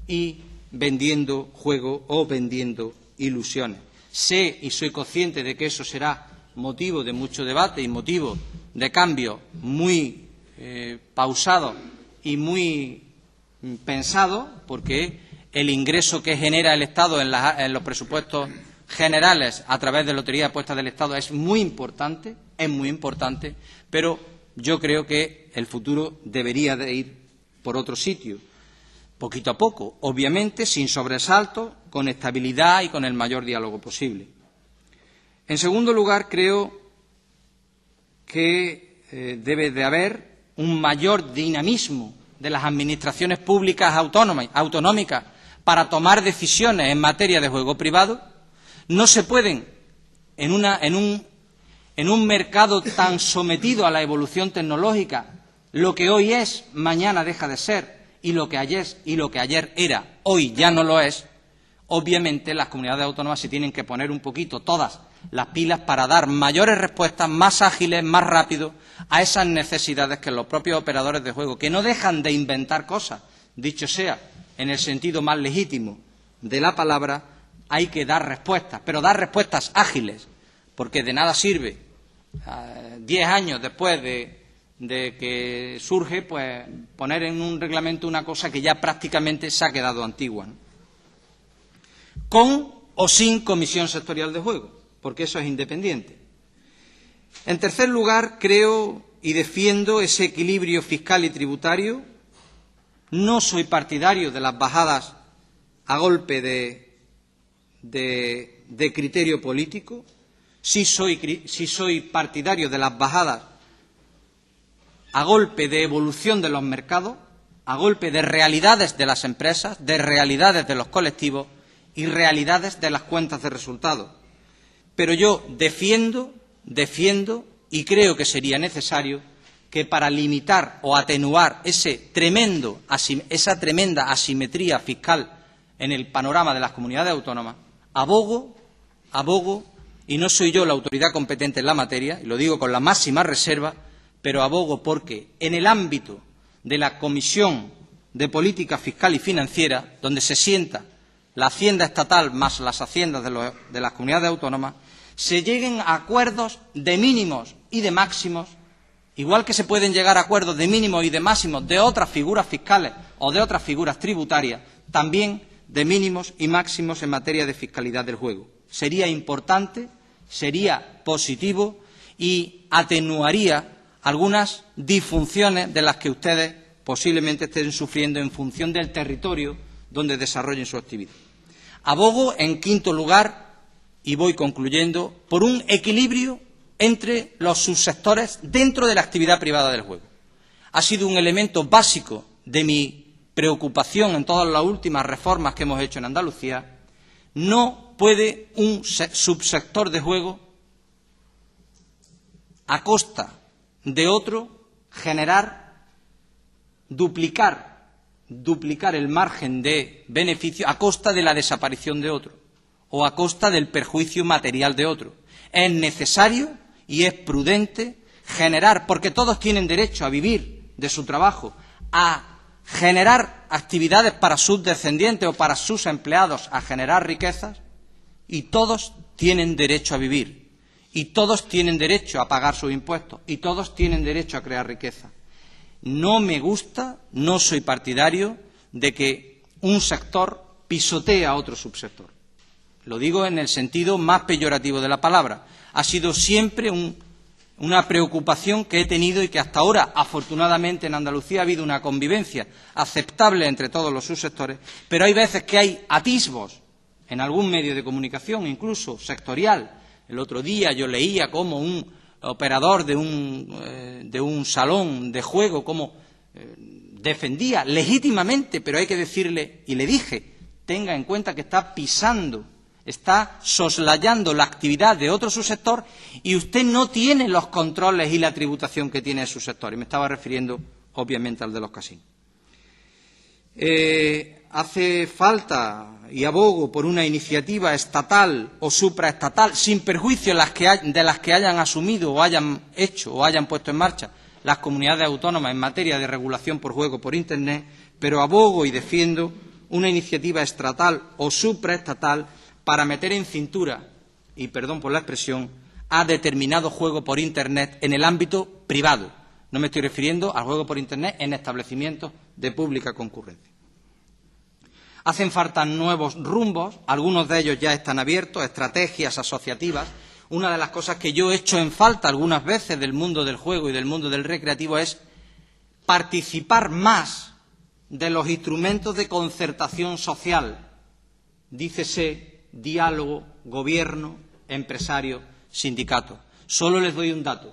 y vendiendo juego o vendiendo ilusiones. Sé y soy consciente de que eso será motivo de mucho debate y motivo de cambios muy pausados y muy pensados, porque el ingreso que genera el Estado en los presupuestos generales a través de Lotería de Apuestas del Estado es muy importante, pero yo creo que el futuro debería de ir por otro sitio, poquito a poco, obviamente sin sobresaltos, con estabilidad y con el mayor diálogo posible. En segundo lugar, creo que debe de haber un mayor dinamismo de las administraciones públicas autonómicas para tomar decisiones en materia de juego privado. No se pueden, en un mercado tan sometido a la evolución tecnológica, lo que hoy es, mañana deja de ser, y lo que ayer era, hoy ya no lo es. Obviamente las comunidades autónomas se tienen que poner un poquito todas las pilas para dar mayores respuestas, más ágiles, más rápido, a esas necesidades que los propios operadores de juego, que no dejan de inventar cosas, dicho sea, en el sentido más legítimo de la palabra, hay que dar respuestas, pero dar respuestas ágiles, porque de nada sirve 10 años después de que surge, pues poner en un reglamento una cosa que ya prácticamente se ha quedado antigua, ¿no? Con o sin comisión sectorial de juego, porque eso es independiente. En tercer lugar, creo y defiendo ese equilibrio fiscal y tributario. No soy partidario de las bajadas a golpe de criterio político. Sí soy partidario de las bajadas a golpe de evolución de los mercados, a golpe de realidades de las empresas, de realidades de los colectivos y realidades de las cuentas de resultados. Pero yo defiendo y creo que sería necesario que para limitar o atenuar esa tremenda asimetría fiscal en el panorama de las comunidades autónomas, abogo, y no soy yo la autoridad competente en la materia, y lo digo con la máxima reserva, pero abogo porque en el ámbito de la Comisión de Política Fiscal y Financiera, donde se sienta la Hacienda estatal más las haciendas de las comunidades autónomas, se lleguen a acuerdos de mínimos y de máximos, igual que se pueden llegar a acuerdos de mínimos y de máximos de otras figuras fiscales o de otras figuras tributarias, también de mínimos y máximos en materia de fiscalidad del juego. Sería importante, sería positivo y atenuaría algunas disfunciones de las que ustedes posiblemente estén sufriendo en función del territorio donde desarrollen su actividad. Abogo, en quinto lugar, y voy concluyendo, por un equilibrio entre los subsectores dentro de la actividad privada del juego. Ha sido un elemento básico de mi preocupación en todas las últimas reformas que hemos hecho en Andalucía. No puede un subsector de juego, a costa de otro, duplicar el margen de beneficio a costa de la desaparición de otro o a costa del perjuicio material de otro. Es necesario y es prudente generar, porque todos tienen derecho a vivir de su trabajo, a generar actividades para sus descendientes o para sus empleados, a generar riquezas, y todos tienen derecho a vivir, y todos tienen derecho a pagar sus impuestos, y todos tienen derecho a crear riqueza. No me gusta, no soy partidario de que un sector pisotee a otro subsector. Lo digo en el sentido más peyorativo de la palabra. Ha sido siempre una preocupación que he tenido y que hasta ahora, afortunadamente, en Andalucía ha habido una convivencia aceptable entre todos los subsectores, pero hay veces que hay atisbos en algún medio de comunicación, incluso sectorial. El otro día yo leía cómo un operador de un salón de juego defendía legítimamente, pero hay que decirle, y le dije, tenga en cuenta que está pisando, está soslayando la actividad de otro subsector y usted no tiene los controles y la tributación que tiene el subsector. Y me estaba refiriendo, obviamente, al de los casinos. Hace falta, y abogo por una iniciativa estatal o supraestatal, sin perjuicio de las que hayan asumido o hayan hecho o hayan puesto en marcha las comunidades autónomas en materia de regulación por juego por Internet, pero abogo y defiendo una iniciativa estatal o supraestatal para meter en cintura, y perdón por la expresión, a determinado juego por Internet en el ámbito privado. No me estoy refiriendo al juego por Internet en establecimientos de pública concurrencia. Hacen falta nuevos rumbos, algunos de ellos ya están abiertos, estrategias asociativas. Una de las cosas que yo he hecho en falta algunas veces del mundo del juego y del mundo del recreativo es participar más de los instrumentos de concertación social. Dícese diálogo, gobierno, empresario, sindicato. Solo les doy un dato.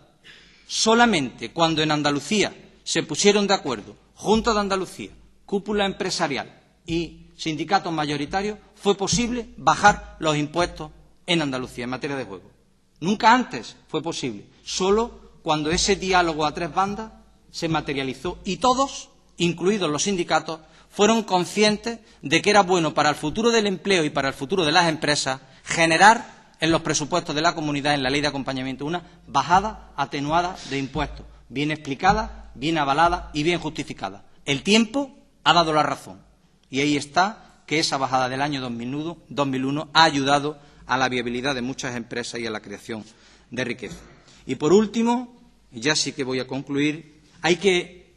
Solamente cuando en Andalucía se pusieron de acuerdo Junta de Andalucía, cúpula empresarial y sindicatos mayoritarios, fue posible bajar los impuestos en Andalucía en materia de juego. Nunca antes fue posible. Solo cuando ese diálogo a tres bandas se materializó y todos, incluidos los sindicatos, fueron conscientes de que era bueno para el futuro del empleo y para el futuro de las empresas generar en los presupuestos de la comunidad, en la ley de acompañamiento, una bajada atenuada de impuestos, bien explicada, bien avalada y bien justificada. El tiempo ha dado la razón y ahí está que esa bajada del año 2001 ha ayudado a la viabilidad de muchas empresas y a la creación de riqueza. Y por último, y ya sí que voy a concluir,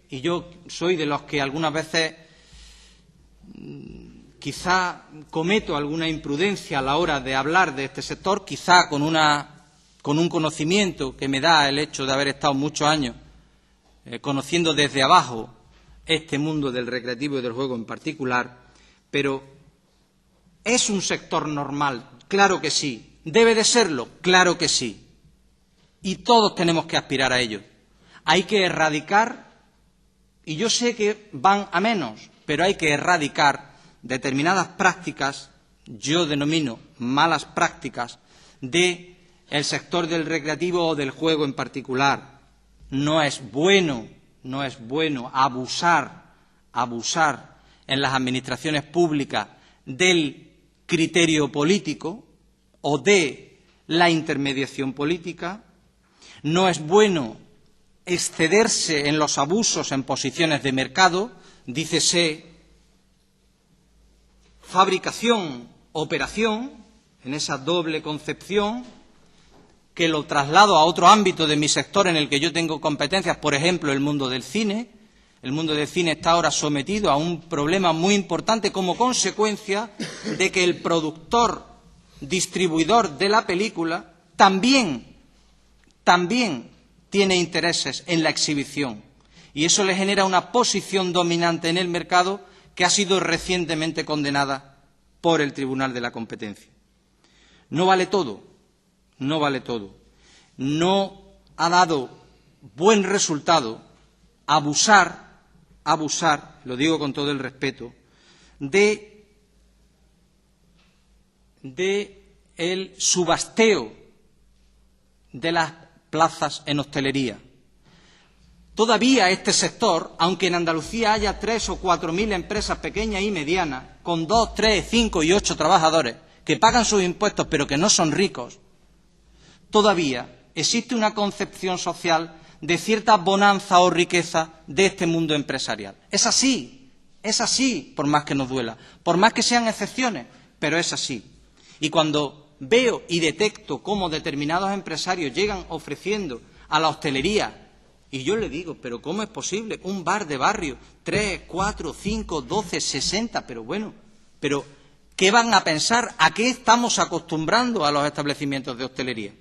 y yo soy de los que algunas veces quizá cometo alguna imprudencia a la hora de hablar de este sector, quizá con un conocimiento que me da el hecho de haber estado muchos años conociendo desde abajo este mundo del recreativo y del juego en particular, pero ¿es un sector normal? Claro que sí. ¿Debe de serlo? Claro que sí. Y todos tenemos que aspirar a ello. Hay que erradicar, y yo sé que van a menos, pero hay que erradicar determinadas prácticas, yo denomino malas prácticas, del sector del recreativo o del juego en particular. No es bueno abusar en las administraciones públicas del criterio político o de la intermediación política. No es bueno excederse en los abusos en posiciones de mercado, dícese fabricación, operación, en esa doble concepción, que lo traslado a otro ámbito de mi sector en el que yo tengo competencias, por ejemplo, el mundo del cine. El mundo del cine está ahora sometido a un problema muy importante como consecuencia de que el productor, distribuidor de la película, también tiene intereses en la exhibición. Y eso le genera una posición dominante en el mercado que ha sido recientemente condenada por el Tribunal de la Competencia. No vale todo, no vale todo. No ha dado buen resultado abusar, lo digo con todo el respeto, de el subasteo de las plazas en hostelería. Todavía este sector, aunque en Andalucía haya 3 o 4.000 empresas pequeñas y medianas, con 2, 3, 5 y 8 trabajadores, que pagan sus impuestos pero que no son ricos, todavía existe una concepción social de cierta bonanza o riqueza de este mundo empresarial. Es así, por más que nos duela, por más que sean excepciones, pero es así. Y cuando veo y detecto cómo determinados empresarios llegan ofreciendo a la hostelería, y yo le digo, pero ¿cómo es posible? Un bar de barrio, 3, 4, 5, 12, 60, pero bueno, pero ¿qué van a pensar? ¿A qué estamos acostumbrando a los establecimientos de hostelería?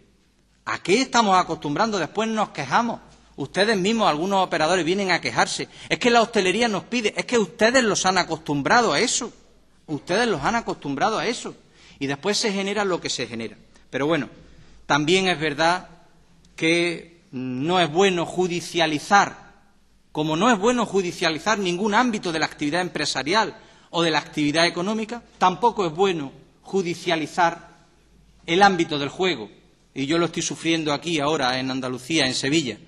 ¿A qué estamos acostumbrando? Después nos quejamos. Ustedes mismos, algunos operadores, vienen a quejarse. Es que la hostelería nos pide, es que ustedes los han acostumbrado a eso. Ustedes los han acostumbrado a eso. Y después se genera lo que se genera. Pero bueno, también es verdad que no es bueno judicializar, como no es bueno judicializar ningún ámbito de la actividad empresarial o de la actividad económica, tampoco es bueno judicializar el ámbito del juego. Y yo lo estoy sufriendo aquí ahora en Andalucía, en Sevilla.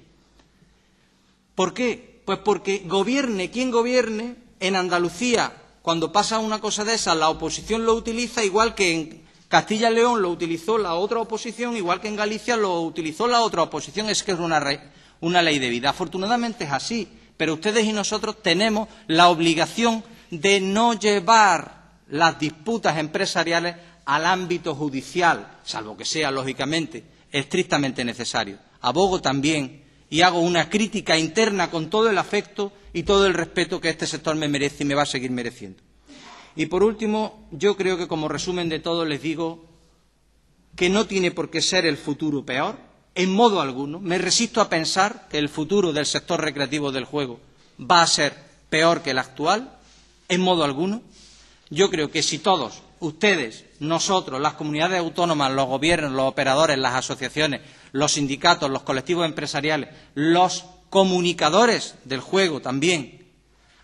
¿Por qué? Pues porque gobierne quien gobierne, en Andalucía, cuando pasa una cosa de esas, la oposición lo utiliza, igual que en Castilla y León lo utilizó la otra oposición, igual que en Galicia lo utilizó la otra oposición. Es que es una ley de vida. Afortunadamente es así, pero ustedes y nosotros tenemos la obligación de no llevar las disputas empresariales al ámbito judicial, salvo que sea, lógicamente, estrictamente necesario. Abogo también y hago una crítica interna con todo el afecto y todo el respeto que este sector me merece y me va a seguir mereciendo. Y por último, yo creo que como resumen de todo les digo que no tiene por qué ser el futuro peor, en modo alguno. Me resisto a pensar que el futuro del sector recreativo del juego va a ser peor que el actual, en modo alguno. Yo creo que si todos, ustedes, nosotros, las comunidades autónomas, los gobiernos, los operadores, las asociaciones, los sindicatos, los colectivos empresariales, los comunicadores del juego también,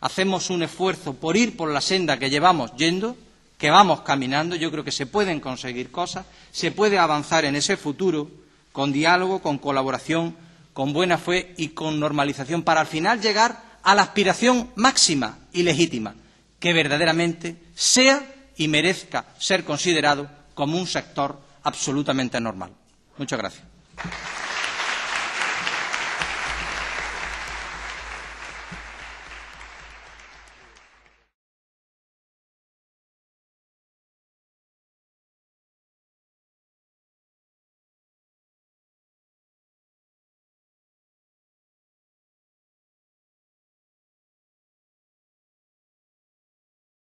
hacemos un esfuerzo por ir por la senda que llevamos yendo, que vamos caminando, yo creo que se pueden conseguir cosas, se puede avanzar en ese futuro con diálogo, con colaboración, con buena fe y con normalización, para al final llegar a la aspiración máxima y legítima, que verdaderamente sea y merezca ser considerado como un sector absolutamente normal. Muchas gracias.